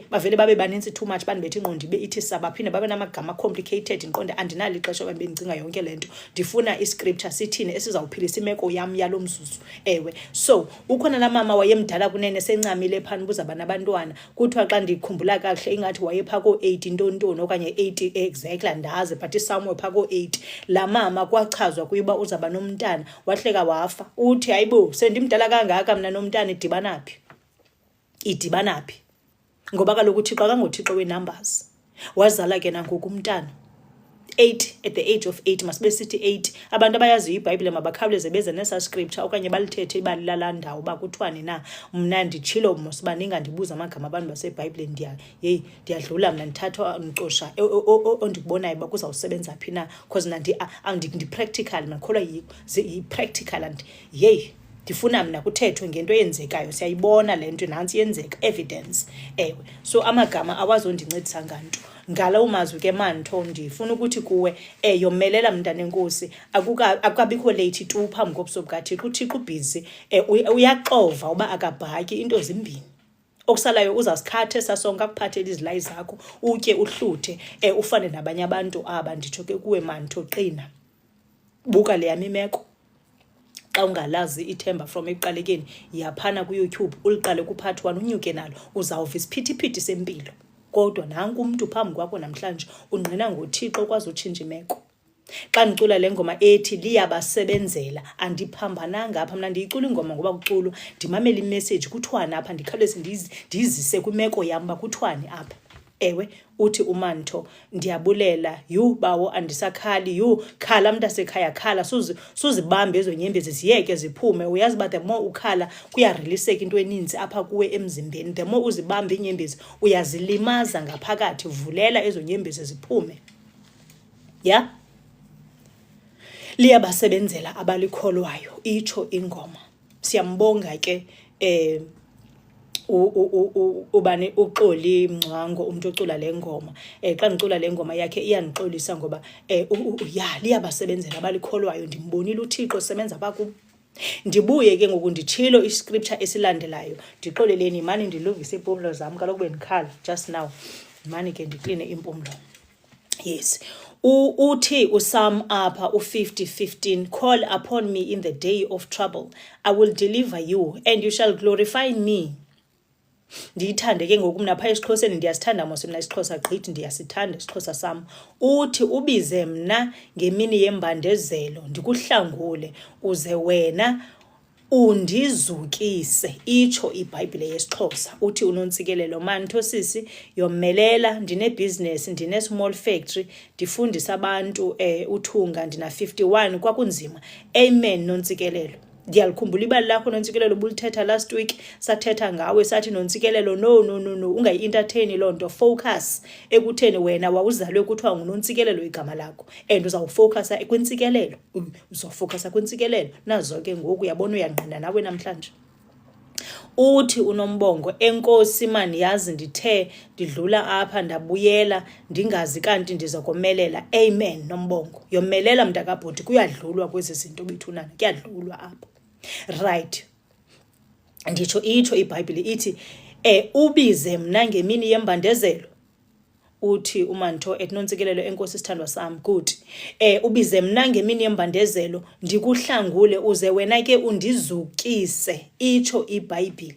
bavele babe baninzi too much, bandibethe ingqondo ibe ithi sabaphinde babe namagama complicated, ndiqonde andinalo ixesha okanye bendicinga yonke le nto. Ndifuna iscripture sithini esizawuphilisa imeko yam yalo mzuzu, ewe. So ukhona la mama wayemdala kunene, sencamile phana ubuzaba nabantwana, kuthiwa xa ndikhumbula kakuhle ingathi wayepha ko-8 ntontoni okanye 8 exactly, andazi, but somewhere pha ko-8. La mama kwachazwa kuyiba uzaba nomntana, wahleka wafa. Uthi hayibo, sendimdala kangaka mna nomntana idibanaphi? Ngoba kaloku uThixo akangoThixo we-numbers. Wazala ke nangoku umntana 8, at the age of 8, masibe sithi 8. Abantu abayaziyo iBhayibhile mabakhawuleze beze nesa scripture okanye balithethe ibali lala ndawo uba kuthiwani na. Mna nditshilo mos uba ningandibuza amagama abantu baseBhayibhile, ndiyadlula mna, ndithathwa ndicosha ondikubonayo uba kuzawusebenza phi na, because mna ndi-practical, mna ndikholwa yi-practical, and ndifuna mna kuthethwe ngento eyenzekayo. Siyayibona le nto, nantsi yenzeka, evidence, ewe. So amagama awazondincedisa nganto. Ngala umazwi ke Manto, ndifuna ukuthi kuwe yomelela mntana enkosi, akukabikho late tu phambi kobuso bukaThixo. uThixo ubhizi, uyaxova uba akabhaki, into zimbini. Okusalayo uzasikhathe sasonke, akuphathele izilayi zakho, utye uhluthe, ufane nabanye abantu aba. Nditsho ke kuwe Manto, qina, buka le yami imeko. Xa ungalazi ithemba from ekuqalekeni, yaphana kuYouTube uliqale ku-part 1 unyuke nalo, uzawuva isiphithiphithi sempilo. Kodwa nanku umntu phambi kwakho namhlanje ungqina ngoThixo okwazi utshintsha imeko. Xa ndicula le ngoma ethi liyabasebenzela, andiphambananga apha mna, ndiyicula ingoma ngoba kuculwa, ndimamela imessage kuthiwani apha, ndikhawuleze ndiyizise kwimeko yam uba kuthiwani apha. Ewe, uthi uManto, ndiyabulela, bawo andisakhali, khala mntasekhaya, khala, suzibambe ezo nyembezi ziyeke ziphume. Uyazi uba the more ukhala kuyariliseka into eninzi apha kuwe emzimbeni. The more uzibambe inyembezi uyazilimaza ngaphakathi. Vulela ezo nyembezi ziphume. Ya? Liyabasebenzela abalikholwayo, itsho ingoma. Siyambonga ke ubani uXoli Mngcwango, umuntu ocula le ngoma. Xa ngicula le ngoma yakhe iyanixolisa ngoba liyabasebenzela abalikholwayo. Ndimbonile uThixo sebenza bakubo. Ndibuye ke ngoku nditshilo iscripture esilandelayo. Ndixoleleni mani ndilungise impumlo zami, kaloku bendikhala just now. Mani ke ndikline impumlo. Yes. Uthi uSam apha u50:15, call upon me in the day of trouble, I will deliver you and you shall glorify me. Ndiyithande ke ngoku mna pha esiXhoseni ndiyasithanda mos mna isiXhosa gqithi ndiyasithanda isiXhosa sam. Uthi ubize mna ngemini yembandezelo ndikuhlangule uze wena undizukise, itsho iBhayibhile yesiXhosa. Uthi uNontsikelelo, Manto sisi, yomelela, ndinebhizinesi, ndine-small factory, ndifundisa abantu uthunga, ndina-51, kwakunzima. Amen Nontsikelelo. Ndiyalikhumbula ibali lakho Nontsikelelo bulithetha last week, sathetha ngawe sathi Nontsikelelo no ungayi-entertain loo nto, focus ekutheni wena wawuzalwe kuthiwa nguNontsikelelo igama lakho and uzawufocusa kwintsikelelo, uzofocusa kwintsikelelo. Nazo ke ngoku uyabona uyangqina nawe namhlanje. Uthi uNombongo, enkosi mani yazi ndithe ndidlula apha ndabuyela ndingazi kanti ndizokomelela. Amen Nombongo, yomelela mntakabhuti, kuyadlulwa kwezi zinto bethunana, kuyadlulwa apha. Right. Nditsho itsho iBhayibhile ithi ubize mna ngemini yembandezelo. Uthi uManto etNontsikelelo, enkosi sithandwa sami, good. Ubize mna ngemini yembandezelo ndikuhlangule uze wena ke undizukise, itsho iBhayibhile.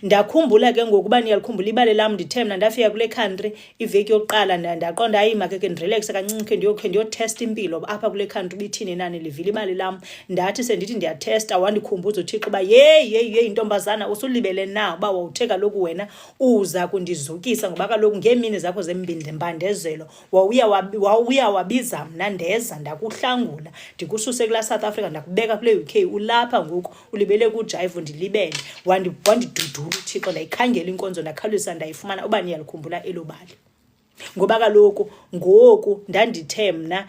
Ndakhumbula ke ngokuba niyalikhumbula ibali lam ndithe mna ndafika kule country iveki yokuqala ndaqonda hayi make ndirelaxe kancinci khe ndiyotesta impilo apha kule country bithini nani livile ibali lam. Ndathi sendithi ndiyatesta wandikhumbuza uThixo uba yeyi ntombazana usulibele na uba wawuthe kaloku wena uza kundizukisa ngoba kaloku ngeemini zakho zembandezelo wawuya wabiza mna ndeza ndakuhlangula ndikususe kula South Africa ndakubeka kule UK. Ulapha ngoku ulibele kuJive ndilibele wandidudula uThixo ndayikhangela inkonzo ndakhalisa ndayifumana. Uba niyalikhumbula elo bali ngoba kaloku ngoku ndandithe mna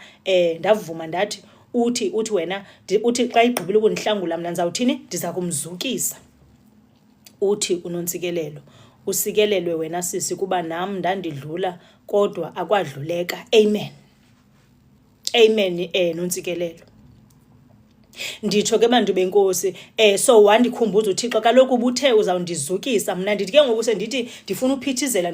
ndavuma ndathi uthi wena uthi xa igqibile ukundihlangula mna ndizawuthini ndiza kumzukisa. Uthi uNontsikelelo, usikelelwe wena sisi kuba nam ndandidlula kodwa akwadluleka. Amen. Amen Nontsikelelo. Nditsho ke bantu benkosi so wandikhumbuza uThixo kaloku ubuthe uzawundizukisa. Mna ndithi ke ngoku sendithi ndifuna uphithizela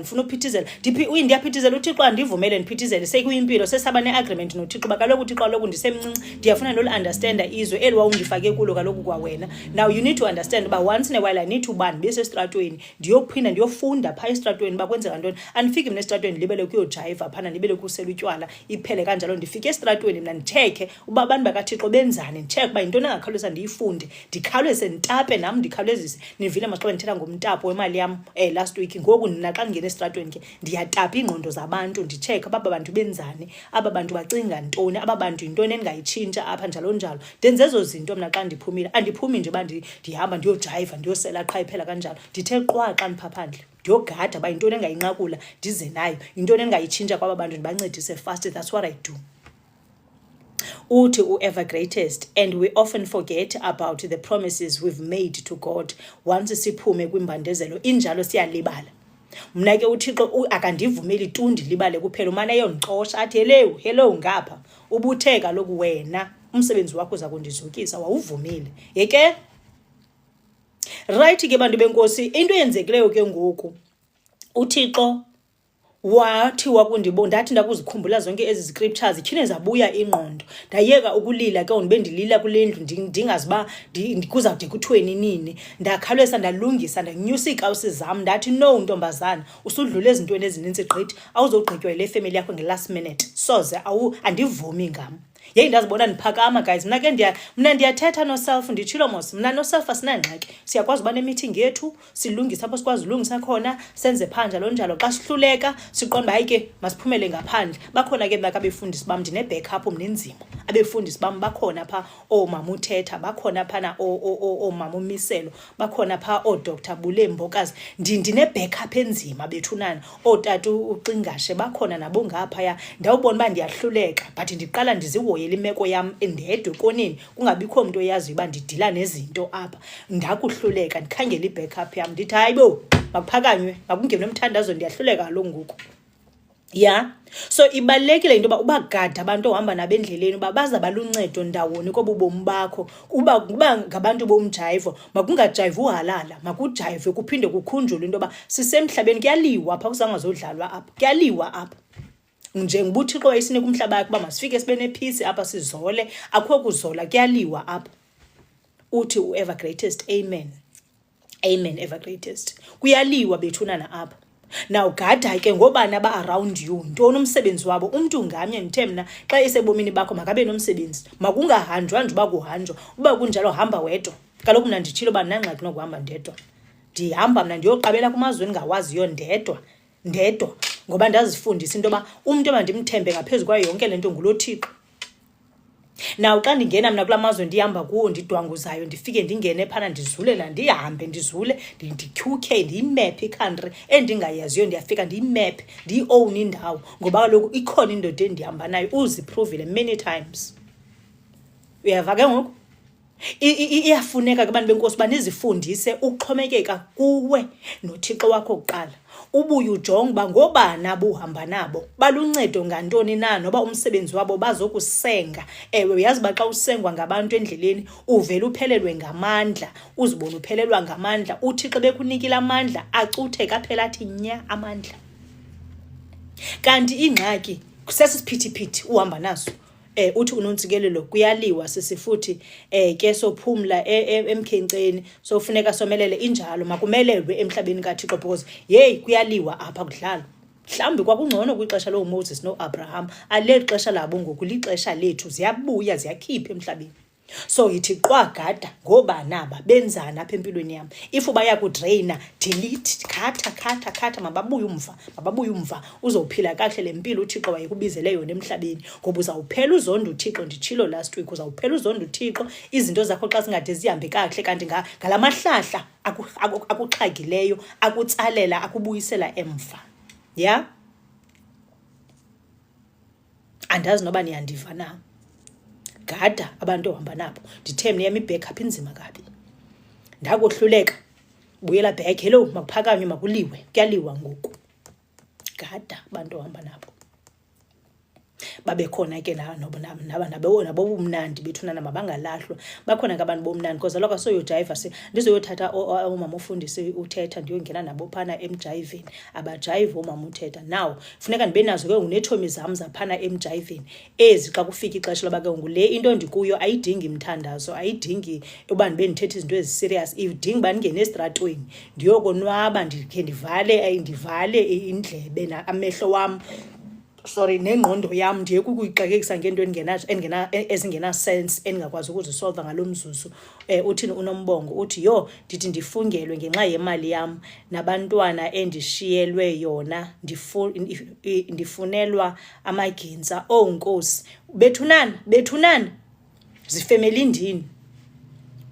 ndiyaphithizela uThixo andivumele ndiphithizele sekuyimpilo sesaba ne-agreement noThixo kaloku uThixo kaloku ndisemncinci ndiyafuna nolu-understanda izwe eli wawundifake kulo kaloku kwawena. Now you need to understand uba once in a while I need to uba ndibesestratweni ndiyophinda ndiyofunda phaa estratweni uba kwenzeka ntoni. Andifiki mna estratweni ndilibele kuyojayiva phana ndibele kusela utywala iphele kanjalo. Ndifike estratweni mna ndithekhe uba abantu bakaThixo benzani, ndithekhe uba yintoni engakhawuleza ndiyifunde, ndikhawuleze ntape nam ndikhawulezise. Nivile maxaba ndithetha ngomtapo wemali yam last week. Ngoku nina xa ngingena estratweni ke ndiyatapa iingqondo zabantu nditshekhe aba bantu benzani, aba bantu bacinga ntoni, aba bantu yintoni endingayitshintsha apha njalo njalo. Ndenze ezo zinto mna xa ndiphumile. Andiphumi nje uba ndihamba ndiyojayiva ndiyosela qha iphela kanjalo. Ndithe qwa xa ndipha phandle ndiyogada uba yintoni engayinqakula ndize nayo, yintoni endingayitshintsha kwaba bantu ndibancedise fast. That's what I do. Uthi ever greatest, and we often forget about the promises we've made to God once siphume kwimbandezelo injalo siyalibala. Mna ke uThixo akandivumeli tu ndilibale kuphela, umane eyondixosha athi hello ngapha ubuthe kaloku wena umsebenzi wakho uza kundizukisa, wawuvumile yeke. Right ke bantu benkosi, into eyenzekileyo ke ngoku uThixo wathi ndathi ndakuzikhumbula zonke ezi scriptures tshine zabuya ingqondo. Ndayeka ukulila ke ndibe ndilila kule ndlu ndingaziba kuzawude kuthweni nini. Ndakhawuleza ndalungisa ndanyusa iikawusi zam ndathi no ntombazana usudlule ezintweni ezininzi gqithi awuzogqitywa yile family yakho nge-last minute. Soze andivumi ngam. Yeyi ndazibona ndiphakama guys. Mna ndiyathetha noself nditshilo mos. Mna noself asinangxaki. Siyakwazi uba ne-meeting yethu, silungise apho sikwazi ulungisa khona, senze phandle lo njalo. Xa sihluleka siqonda hayi ke masiphumele ngaphandle. Bakhona ke mna abefundisi bam ndine-backup mninzima. Abefundisi bam bakhona pha oomama uThetha, bakhona phana oomama uMiselo, bakhona pha oDr Bulembokazi. Ndine-backup enzima bethunana. Ootata uXingashe bakhona nabo ngaphaya. Ndawubona uba ndiyahluleka but ndiqala ndizihoyele imeko yam ndedwa konini, kungabikho mntu oyaziyo uba ndidila nezinto apha. Ndakuhluleka ndikhangela i-backup yam ndithi hayibo makuphakanywe, makungenwe emthandazo, ndiyahluleka kaloku ngoku. Ya, so ibalulekile into yoba ubagada abantu ohamba nabo endleleni uba baza baluncedo ndawoni kobu bomi bakho. Uba ngabantu bomjayivo, makungajayivi uhalala, makujayive kuphinde kukhunjulwe into yoba sisemhlabeni, kuyaliwa apha, kusangazodlalwa apha, kuyaliwa apha. Njengoba uThixo wayesinika umhlaba wakhe uba masifike sibe nephisi apha sizole, akho kuzola, kuyaliwa apha. Uthi u-ever greatest, amen. Amen, ever greatest. Kuyaliwa bethunana apha. Now gada ke ngobani aba-around you, ntoni umsebenzi wabo. Umntu ngamnye ndithe mna xa esebomini bakho makabe nomsebenzi, makungahanjwa nje uba kuhanjwa. Uba kunjalo hamba wedwa. Kaloku mna nditshilo uba ndinangxaki nokuhamba ndedwa. Ndihamba mna ndiyoqabela kumazwe endingawaziyo ndedwa. Ngoba ndazifundisa into yoba umntu emandimthembe ngaphezu kwayo yonke le nto ngulo Thixo. Now xa ndingena mna kula mazwe ndihamba kuwo ndidwanguzayo, ndifike ndingene phana ndizulela, ndihambe ndizule, ndityhukhe, ndiyimephe i-country endingayaziyo, ndiyafika ndiyimephe, ndiyi-own indawo. Ngoba kaloku ikhona indoda endihamba nayo, uziprovile many times. Uyava ke ngoku? Iyafuneka ke abantu benkosi uba nizifundise ukuxhomekeka kuwe noThixo wakho kuqala. Ubuye ujonge uba ngobani abuhamba nabo, baluncedo ngantoni na, noba umsebenzi wabo bazokusenga. Ewe uyazi uba xa usengwa ngabantu endleleni uvele uphelelwe ngamandla, uzibone uphelelwa ngamandla. UThixo bekunikile amandla acuthe kaphela athi nya amandla. Kanti ingxaki sesisiphithiphithi uhamba naso. Uthi uNontsikelelo kuyaliwa sisifuthi ke sophumla emkhenkceni, sofuneka somelele injalo, makumelelwe emhlabeni kaThixo because yeyi kuyaliwa apha kudlalwa. Mhlawumbi kwakungcono kwixesha looMoses noAbraham, aleli xesha labo ngoku lixesha lethu, ziyabuya ziyakhipha emhlabeni. So yithi qwagada ngobani aba benzana apha empilweni yam. If baya kudraina, delete, khatha, mababuye umva, uzophila kakuhle le mpilo uThixo wayekubizele yona emhlabeni. Ngoba uzawuphela uzonda uThixo, nditshilo last week, uzawuphela uzonda uThixo, izinto zakho xa singade zihambe kakuhle, kanti ngalamahlahla akuxhagileyo, akutsalela, akubuyisela emva. Ya, andazi noba niyandiva na. Gada abantu ohamba nabo. Ndithe mna yami i-backup inzima kabi. Ndakohluleka, buyela back, hello, makuphakanywe, makuliwe, kuyaliwa ngoku. Gada abantu ohamba nabo. Babekhona ke nabo bomnandi bethunana, mabangalahlwa. Bakhona ke abantu bomnandi because lokho soyojayiva ndizoyothatha umama ufundisi uThetha ndiyongena nabo phana emjayiveni. Abajayiva umama uThetha. Now funeka ndibe nazo ke ngunethomi zam zaphana emjayiveni. Ezi xa kufika ixesha loba ke ngule into ndikuyo ayidingi mthandazo, ayidingi uba ndibe ndithetha izinto eziserious, idinga uba ndingene estratweni ndiyokonwaba, ndikhe ndivale indlebe amehlo wam, nengqondo yam ndiye kukuyixekekisa ngento ezingena sense endingakwazi ukuzisolva ngalo mzuzu. Uthini uNombongo uthi yho ndithi ndifungelwe ngenxa yemali yam nabantwana endishiyelwe yona, ndifunelwa amagintsa. Oh Nkosi, bethunana zifemeli ndini.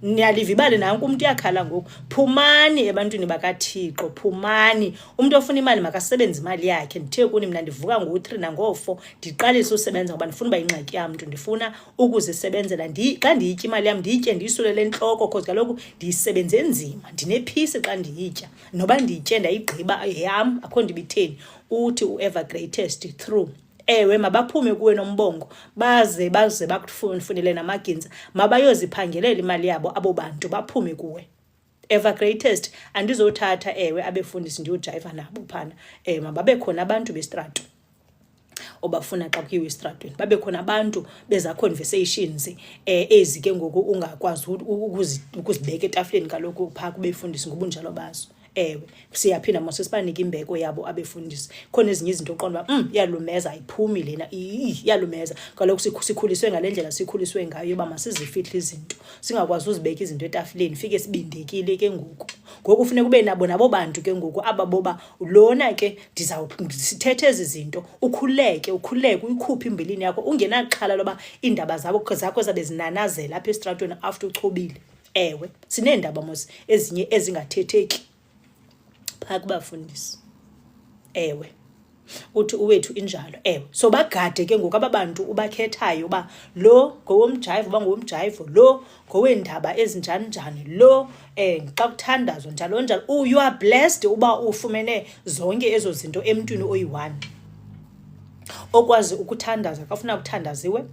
Niyalivibale nanku umuntu yakhala ngoku. Phumani ebantwini bakaThixo, phumani. Umuntu ofuna imali makasebenze imali yakhe. Ndithe kuni mna ndivuka ngo-3 nango-4 ndiqalisa usebenza ngoba ndifuna uba ingxaki yam mntu, ndifuna ukuzisebenzela. Xa ndiyitya imali yam ndiyitye ndiyisulele entloko because kaloku ndiyisebenze nzima, ndinephisi xa ndiyitya. Noba ndiyitye ndayigqiba yam akho ndibitheni. Uthi u-ever greatest through. Ewe mabaphume kuwe Nombongo, baze bakufunele namagintsa, mabayoziphangelela imali yabo abo bantu, baphume kuwe. Ever greatest andizothatha ewe abefundisi ndiyojayiva nabo phana. Mababe khona abantu bestrato obafuna xa kuyiwe estratweni, babe khona abantu beza conversations ezike ngoku ungakwazi ukuzibeka etafuleni kaloku phaa kubefundisi ngobunjalo bazo. ewe siyaphinda mose sibanike imbeko yabo abefundisi khona ezinye izinto oqonda yalumeza ayiphumi lena yalumeza kaloku sikhuliswe ngalendlela sikhuliswe ngayo yoba masizifihla izinto singakwazi uzibeka izinto etafileni fike sibindekile ke ngoku kufuneka kube nabo bantu ke ngoku ababoba lona ke sithethe ezi zinto ukhuleke uyikhuphe imbilini yakho ungenaxhala loba indaba zakho zabe zinanazela apha estratweni after uchobile. Ewe sineendaba mos ezinye ezingathetheki phaa kubafundisi. Ewe uthi uwethu injalo. Ewe so bagade ke ngoku ababantu ubakhethayo ba lo ngowomjive ngowomjive lo ngoweendaba ezinjani lo xa kuthandazwa njalo you are blessed uba ufumene zonke ezo zinto emntwini oyi-1 okwazi ukuthandaza xa ufuna ukuthandaziwe,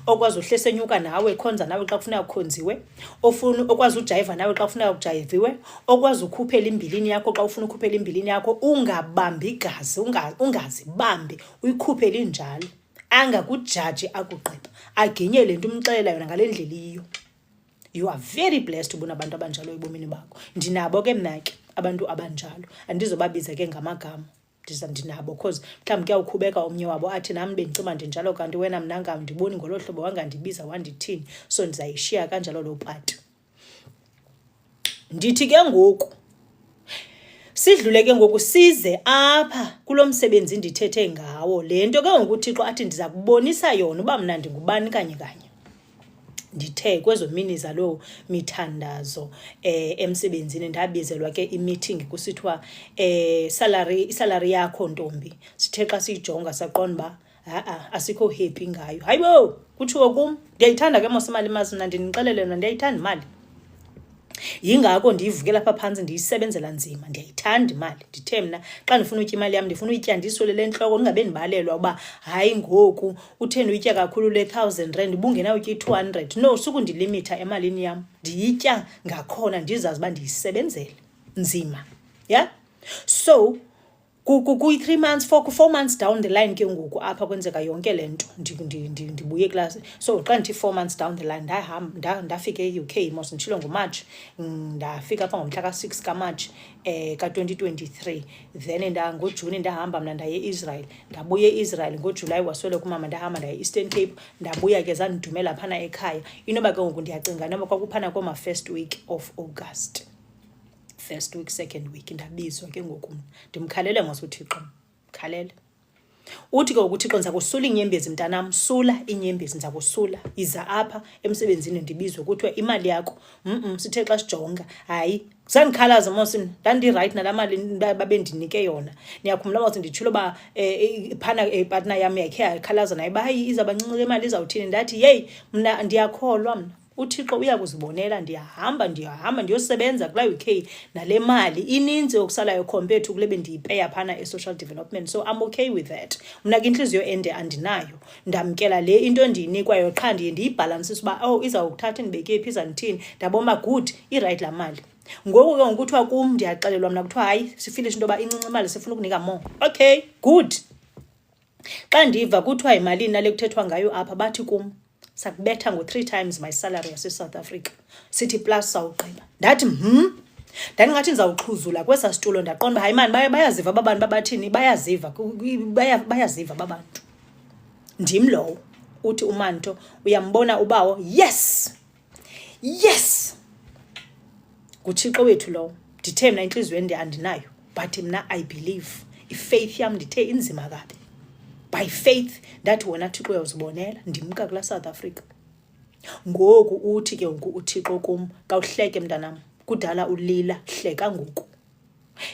okwazi uhlesenyuka nawe khonza nawe xa kufuna ukhonziwe, okwazi ujayiva nawe xa kufuna ukujayiviwe, okwazi ukhuphela imbilini yakho xa ufuna ukhuphela imbilini yakho, ungabambi igazi, ungazibambi, uyikhuphele injalo, angakujaji akugqiba, aginye le nto umxelela yona ngale ndlela iyo. You are very blessed ubona abantu abanjalo ebomini bakho. Ndinabo ke mna ke abantu abanjalo, andizobabiza ke ngamagama, ndinabo because mhlawumbi kuyawukhubeka omnye wabo athi nami bendicima ndinjalo kanti wena mna ngandiboni ngolo hlobo wangandibiza wandithini, so ndizayishiya kanjalo loo pati. Ndithi ke ngoku sidlule ke ngoku size apha kulo msebenzi ndithethe ngawo, le nto ke ngoku uThixo athi ndiza kubonisa yona uba mna ndingubani kanye. Ndithe kwezo mini zalo mithandazo emsebenzini ndabizelwa ke i-meeting kusithiwa salary yakho ntombi, sithe xa siyijonga saqonda ba asikho happy ngayo. Hayibo kuthiwo kum ndiyayithanda ke mos imali mazina ndinixelele yona ndiyayithanda imali, yingako ndiyivukela apha phantsi ndiyisebenzela nzima, ndiyayithanda imali. Ndithe mna xa ndifuna utya imali yam ndifuna uyitya ndiyisole le ntloko, ndingabe ndibalelwa uba hayi ngoku utheni uyitya kakhulu le 1,000 rand ubungena utya i-200. No, sukundilimita emalini yam, ndiyitya ngakhona ndizazi uba ndiyisebenzele nzima. So kuyi-3 months 4 months down the line ke ngoku apha kwenzeka yonke le nto ndibuye eklasi. So xa ndithi 4 months down the line ndafika e-UK mos nditshilo ngoMarch, ndafika apha ngomhla ka-6 kaMarch ka-2023. Then ngoJuni ndahamba mna ndaye e-Israel, ndabuya e-Israel ngoJulayi wasweleka umama ndahamba ndaye e-Eastern Cape, ndabuya ke zandidumela phana ekhaya. Inoba ke ngoku ndiyacinga noba kwakuphana koma-first week of August, first week second week ndabizwa ke ngoku ndimkhalele mos uThixo, mkhalele uthi ke uThixo ndiza kusula inyembezi mntanam, sula inyembezi, ndiza kusula. Iza apha emsebenzini ndibizwe kuthiwe imali yakho sithe xa sijonga hayi zandikhalaza mos ndandirayithi nalaa mali babendinike yona. Niyakhumbula mos nditshilo uba phana ipartner yam yakhe yakhalaza naye uba hayi izawuba ncinci le mali izawuthini. Ndathi yeyi mna ndiyakholwa, mna uThixo uyakuzibonela, ndiyahamba ndiyosebenza kula UK nale mali ininzi okusalayo compared to kule bendiyipeya phana e-social development. So I'm okay with that. Mna ke inhliziyo ende andinayo, ndamkela le into endiyinikwayo qha ndiye ndiyibhalansise uba izawukuthatha ndibeke phi izandithini, ndabona good irayithi laa mali. Ngoku ke ngokuthiwa kum ndiyaxelelwa mna kuthiwa hayi sifilishe into yoba incinci imali sifuna ukunika more. Okay good. Xa ndiva kuthiwa yimalini nale kuthethwa ngayo apha bathi kum sakubetha ngo-3 times my salary yase-South Africa, sithi plus sawugqiba. Ndathi ndandingathi ndizawuxhuzula kwesaa situlo, ndaqonda uba hayi mani bayaziva ababantu babathini, bayaziva ababantu. Ndim lowo uthi uManto uyambona ubawo, yes nguThixo wethu lowo. Ndithe mna intliziyweni andinayo but mna I believe, ifaith yam ndithe inzima kabi. By faith ndathi wona Thixo uyawuzibonela ndimka kula South Africa. Ngoku uthi ke ngoku uThixo kum kawuhleke mntanam, kudala ulila, hleka ngoku.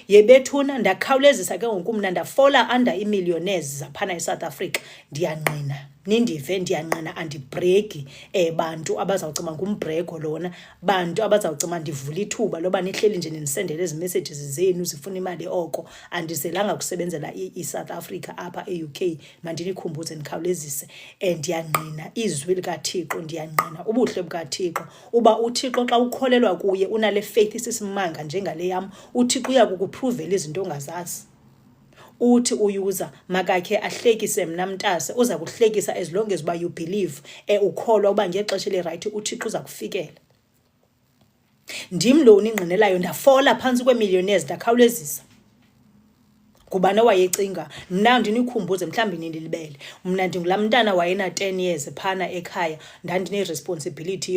Yebethuna ndakhawulezisa ke ngoku mna ndafola under i-millionaires zaphana eSouth Africa. Ndiyanqina nindive, ndiyanqina andibhreki bantu abazawucima ngumbhreko lona, bantu abazawucima ndivula ithuba loba nihleli nje nindisendele ezi messages zenu zifuna imali oko. Andizelanga kusebenzela i-South Africa apha e-UK, mandinikhumbuze ndikhawulezise. Ndiyanqina izwi likaThixo, ndiyanqina ubuhle bukaThixo uba uThixo xa ukholelwa kuye unale faith isisimanga njengale yam, uThixo uyakukupruvela izinto ongazazi. Uthi uyuza makakhe ahlekise mna mntase, uza kuhlekisa as long as uba you believe ukholwa uba ngexesha le right uThixo uza kufikela. Ndim lo uningqinelayo, ndafola phantsi kwemillionaires ndakhawulezisa. Ngubani owayecinga mna ndinikhumbuze mhlawumbi nindilibele mna ndingulaa mntana wayena 10 years phana ekhaya ndandine-responsibility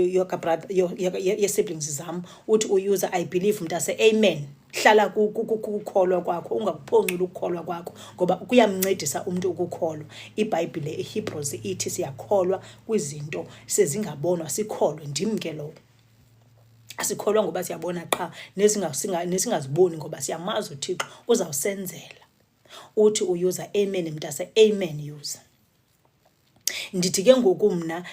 ye-siblings zam. Uthi uyuza I believe mntase amen, hlala kukukholwa kwakho, ungakuphonculi ukukholwa kwakho ngoba kuyamncedisa umuntu ukukholwa. iBhayibhile eHebrews ithi siyakholwa kwizinto sezingabonwa sikholwe. Ndim ke lowo. Asikholwa ngoba siyabona qha, nesingaziboni ngoba siyamazi uThixo uzawusenzela. Uthi uyuza amen mntase amen user. Ndithi ke ngoku mna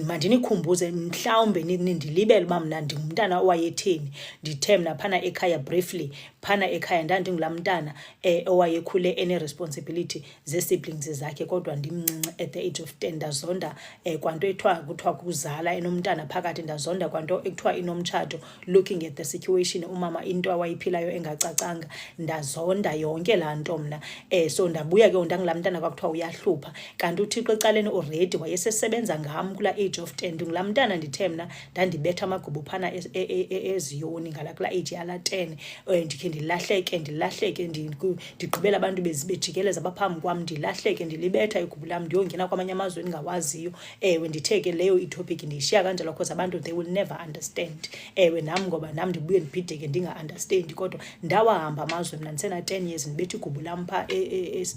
mandinikhumbuze mhlawumbe nindilibele uba mna ndingumntana owayetheni. Ndithe mna phana ekhaya briefly, phana ekhaya ndandingulaa mntana owayekhule ene-responsibility ze-siblings zakhe kodwa ndimncinci at the age of 10. Ndazonda kwanto kuthiwa kuzala enomntana phakathi, ndazonda kwanto ekuthiwa inomtshato, looking at the situation umama into awayiphilayo engacacanga. Ndazonda yonke laa nto mna. So ndabuya ke ndangulaa mntana kwakuthiwa uyahlupha, kanti uThixo ecaleni already wayesesebenza ngam kulaa age of 10. Ndingulaa mntana ndithe mna ndandibetha amagqubu phana eziyoni kulaa age yala 10. Ndikhe ndilahleke ndigqibela abantu bejikeleza baphambi kwam, ndilahleke ndilibetha igqubu lam ndiyongena kwamanye amazwe endingawaziyo. Ndithe ke leyo itopic ndiyishiya kanjalo because abantu they will never understand. Nam ngoba nam ndibuye ndibhideke ndinga-understand, kodwa ndawahamba amazwe mna ndisena 10 years ndibetha igqubu lam phaa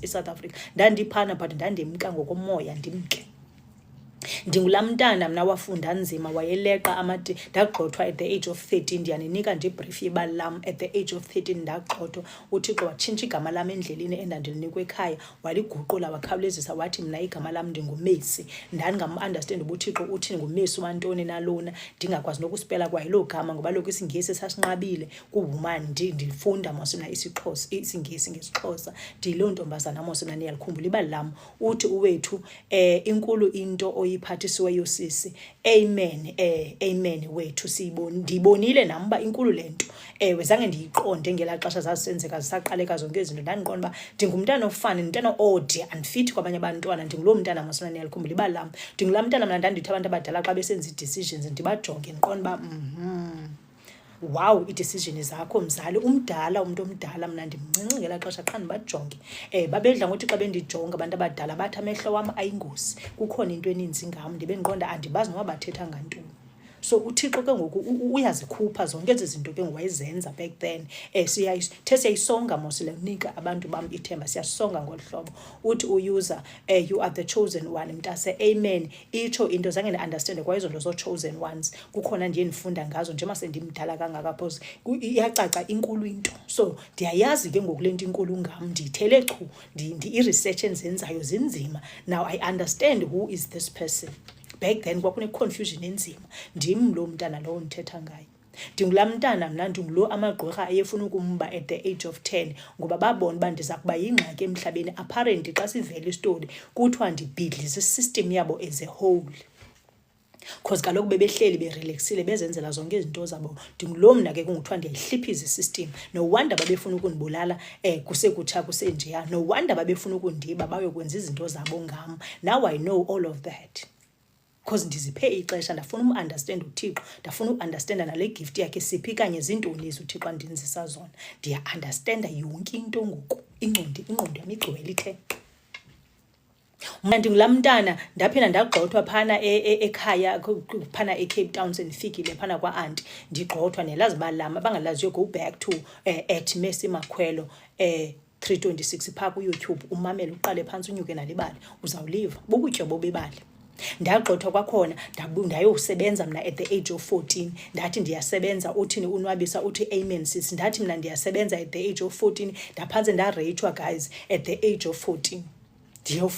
eSouth Africa. Ndandiphana but ndandimka ngokomoya ndimke. Ndingulaa mntana mna wafunda nzima, wayeleqa ndagxothwa at the age of 13. Ndiyaninika nje ibrief yebali lam. At the age of 13 ndagxothwa. uThixo watshintsha igama lam endleleni endandilinikwe ekhaya, waliguqula wakhawulezisa wathi mna igama lam ndinguMercy. Ndandingam-understand uba uThixo uthini, nguMercy wantoni nalona, ndingakwazi nokuspela kwayilo gama ngoba lokhu isiNgesi sasinqabile kuwoman. Ndifunda mos mna isiNgesi ngesixhosa. Ndiyiloo ntombazana mos mna niyalikhumbula ibali lam. Uthi uwethu inkulu into oyiphathisiweyo sisi. Amen. Amen wethu, ndiyibonile nam uba inkulu le nto. Zange ndiyiqonde ngelaa xesha zazisenzeka zisaqaleka zonke izinto. Ndandiqonda uba ndingumntana ofana, umntana ode andifithi kwabanye abantwana. Ndinguloo mntana mosana niyalikhumbula ibali lam. Ndingulaa mntana mna ndandithi abantu abadala xa besenza ii-decisions ndibajonge ndiqonda uba wow, ii-decision zakho mzali. Umdala, umuntu omdala, mna ndimncinci ngelaa xesha qha ndibajonge. Babedla ngokuthi xa bendijonga abantu abadala bathi amehlo wam ayingozi, kukhona into eninzi ngam. Ndibe ndiqonda andibazi noba bathetha ngantoni. So uThixo ke ngoku uyazikhupha zonke ezi zinto ke ngowayezenza back then. Siyayisonga mos le nika abantu bam ithemba, siyasonga ngolu hlobo. Uthi uyuza you are the chosen one mntase amen. Itsho into zange ndi-understande kwayezonto zo-chosen ones. Kukhona ndiye ndifunda ngazo njengoba sendimdala kangaka because iyacaca inkulu into. So ndiyayazi ke ngoku le nto inkulu ngam, ndiyithele chu, i-research enzenzayo zinzima. Now I understand who is this person. Back then kwakune-confusion enzima. Ndim lo mntana lowo ndithetha ngayo. Ndingulaa mntana mna ndingulo amagqirha ayefuna ukumba at the age of 10 ngoba babona uba ndiza kuba yingxaki emhlabeni. Apparently xa sivela istori kuthiwa ndibhidlisa isystem yabo as a whole, because kaloku bebehleli berelaxile bezenzela zonke izinto zabo. Ndinguloo mna ke kunguthiwa ndiyayihliphiza isystem. No wonder babefuna ukundibulala kusekutsha kusenjeya. No wonder babefuna ukundiba bayokwenza izinto zabo ngam. Now I know all of that because ndiziphe ixesha, ndafuna umu-understand uThixo, ndafuna uku-understanda nale gift yakhe siphi kanye zintoni ezi uThixo andinzisa zona. Ndiya-understanda yonke into ngoku, ingqondo yam igcwele ithe. Mna ndingulaa mntana ndaphinda ndagxothwa phana ekhaya phana eCape Town. Sendifikile phana kwa-anti ndigxothwa, nelazi ibali lam, abangalaziyo go back to at Mercy Makhwelo 326 phaa kuYouTube, umamele uqale phantsi unyuke nalibali uzawuliva bubutyo bobebali. Ndagxothwa kwakhona ndayosebenza mna at the age of 14. Ndathi ndiyasebenza, uthini unwabisa, uthi amen sis. Ndathi mna ndiyasebenza at the age of 14. Ndaphantse ndareyithwa guys at the age of 14.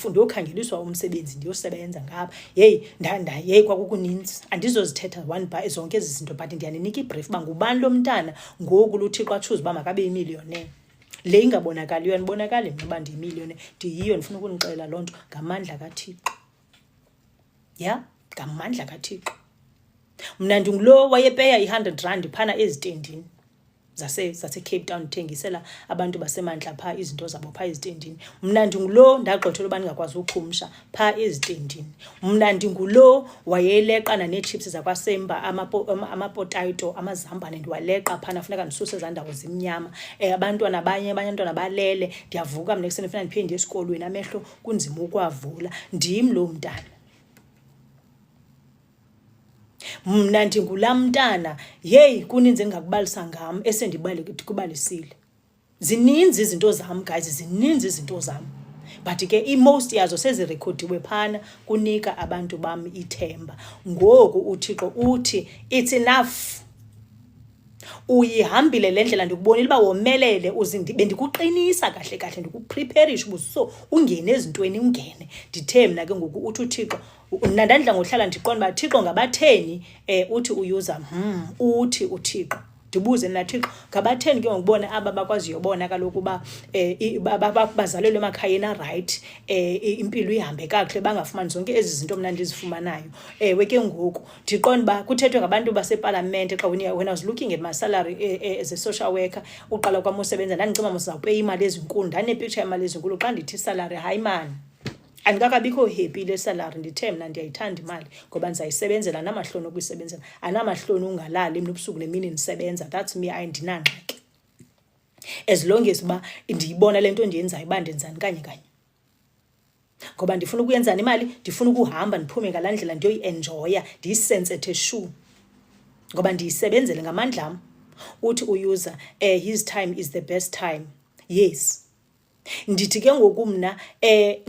Ndiyokhangeliswa umsebenzi ndiyosebenza ngapha. Yeyi kwakukuninzi, andizozithetha one by zonke ezi zinto, but ndiyaninika ibrief uba ngubani lo mntana ngoku luThixo atshuze uba makabe yimillionaire. Le ingabonakaliyo andibonakali mna uba ndiyimillionaire. Ndiyiyo, ndifuna ukunixelela loo nto ngamandla kaThixo. Ngamandla kaThixo. Mna ndingulo wayepeya i-100 rand phana ezitendini zase Cape Town thengisela abantu basemandla pha izinto zabo pha ezitendini. Mna ndingulo ndagqithola uba ndingakwazi ukhumsha pha ezitendini. Mna ndingulo wayeleqana neechips zakwaSemba amapotato amazambane ndiwaleqa phana funeka ndisuse ezandawo zimnyama. Abantwana abanye abantwana balele ndiyavuka mna ekuseni funeka ndiphinde esikolweni amehlo kunzima ukwavula. Ndim lo mntana. Mna ndingula mntana hey kuninzi engakubalisa ngam kubalisile. Zininzi izinto zam guys, zininzi izinto zam. But ke most yazo sezirekhodiwe phana kunika abantu bam ithemba. Ngoku uThixo uthi it's enough. Uyihambile le ndlela ndikubonile uba womelele bendikuqinisa kahle kahle ndikupreparisha ubuso ungene ezintweni ungene. Ndithe mna ke ngoku uthi uThixo ndandla ngohlala ndiqonda uba Thixo ngabatheni uthi uyuza uthi uThixo. Ndibuze mna Thixo ngabatheni ke ngokubona aba bakwaziyo ubona kaloku uba bazalelwe emakhayeni right impilo ihambe kakuhle bangafumani zonke ezi zinto mna ndizifumanayo. Ke ngoku ndiqonda uba kuthethwe ngabantu baseParliament xa when I was looking at my salary as a social worker uqala kwam usebenza ndandicima mosizawupeya imali ezinkulu ndanepicture yemali ezinkulu xa ndithi salary hayi man andikakabikho happy le salary. Ndithe mna ndiyayithanda imali ngoba ndizayisebenzela namahloni okuyisebenzela anamahloni ungalali mna ubusuku nemini ndisebenza. That's me ayindinangxaki as long as uba ndiyibona le nto ndiyenzayo uba ndenzani kanye ngoba ndifuna ukuyenzana imali ndifuna ukuhamba ndiphume ngalaa ndlela ndiyoyi-enjoya ndiyisense ethe shu ngoba ndiyisebenzele ngamandla am. Uthi uyuza his time is the best time. Yes ndithi ke ngoku mna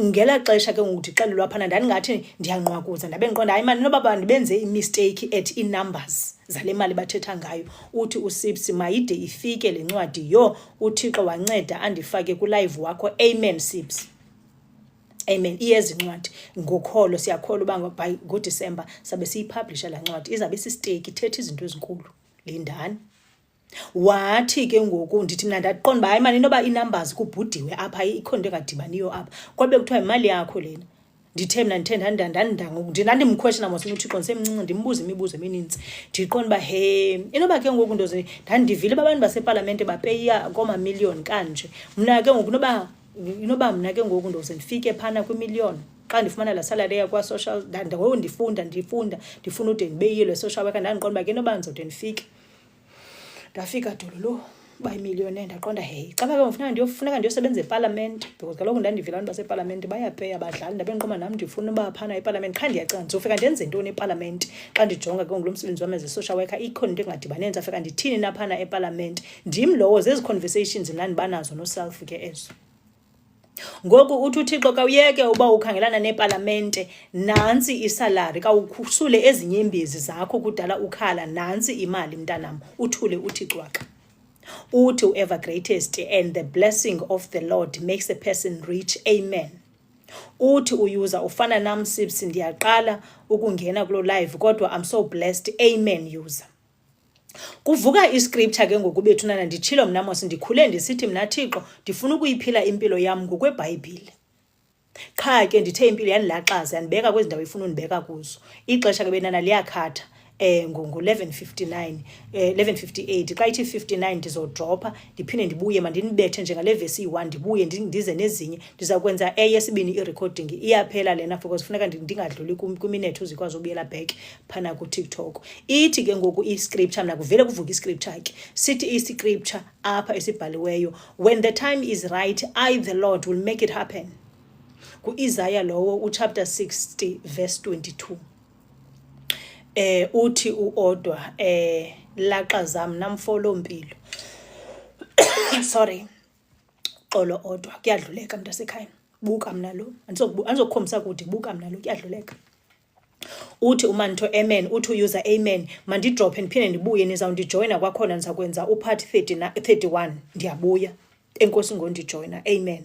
ngela xesha ke ngoku ndixelelwa phana ndandingathi ndiyanqwakuza ndabe ndiqonda hayi mani noba benze imistake at i-numbers zale mali bathetha ngayo. Uthi uSipsi mayide ifike le ncwadi uThixo wanceda andifake kulive wakho. Amen Sipsi, amen. Iyezi incwadi ngokholo siyakholwa uba by ngoDisemba sabe siyipublisha la ncwadi izabe sisiteki ithetha izinto ezinkulu. Lindani wathi ke ngoku ndithi mna ndaqonda uba hayi mani noba i-numbers kubhudiwe apha ikho into engadibaniyo apha kodwa bekuthiwa imali yakho lena. Ndithe mna ndandimkhweshina mosini uThixo ndisemncinci ndimbuza imibuzo emininzi ndiqonda uba inoba ke ngoku ndandivile uba abantu baseParliament bapeya koomamiliyoni kanje. Mna ke ngoku inoba mna ke ngoku ndoze ndifike phana kwimiliyoni xa ndifumana la salary yakwa-social ndifuna ude ndibeyile social worker ndandiqonda uba ke noba ndizode ndifike. Ndafika dololo ba imiliyoni ndaqonda xa funeka ndiyosebenza eParliament because kaloku ndandivile abantu baseParliament bayapeya abadlali ndabe ndiqoma nam ndifuna uba phana eParliament qha ndiyacinga ndizofika ndenze ntoni eParliament xa ndijonga ke ngulo msebenzi wam as a-social worker ikhona into engadibani ndizafika ndithini na phana eParliament. Ndim lowo zezi conversations mna ndibanazo noself ke ezo. Ngoku uthi uThixo kawuyeke uba ukhangelana neParliament nantsi isalary kawukhusule ezinye imbizi zakho kudala ukhala nantsi imali mntanam uthule uthi cwaka. Uthi whoever greatest and the blessing of the Lord makes a person rich. Amen. Uthi uyuza ufana nam Sipsi ndiyaqala ukungena kulo live kodwa I'm so blessed. Amen user. Kuvuka iscripture ke ngoku bethunana nditshilo mna mos ndikhule ndisithi mna Thixo ndifuna ukuyiphila impilo yam ngokweBhayibhile. Qha ke ndithe impilo yandilaxaza yandibeka kwezi ndawo ifuna undibeka kuzo. Ixesha ke benana liyakhatha ngo-11:59 11:58 xa ithi 59 ndizodropha ndiphinde ndibuye mandinibethe njengale verse 1 ndibuye ndize nezinye ndizakwenza eyesibini i-recording iyaphela lena because funeka ndingadluli kwiminethe uzikwazi ubuyela back phana ku-TikTok. Ithi ke ngoku i-scripture mna kuvele kuvuka i-scripture ke sithi i-scripture apha esibhaliweyo when the time is right I the Lord will make it happen. Ku-Isaiah lowo uchapter 60 verse 22. Uthi uodwa laxa zam namfolo mpilo sorry xolo odwa kuyadluleka mntasekhaya buka mna lo andizokukhombisa kude buka mna lo kuyadluleka. Uthi umanto amen uthi uyuza amen mandidrophe ndiphinde ndibuye nizawundijoyina kwakhona ndizakwenza upart 31 ndiyabuya enkosi ngondijoyina. Amen.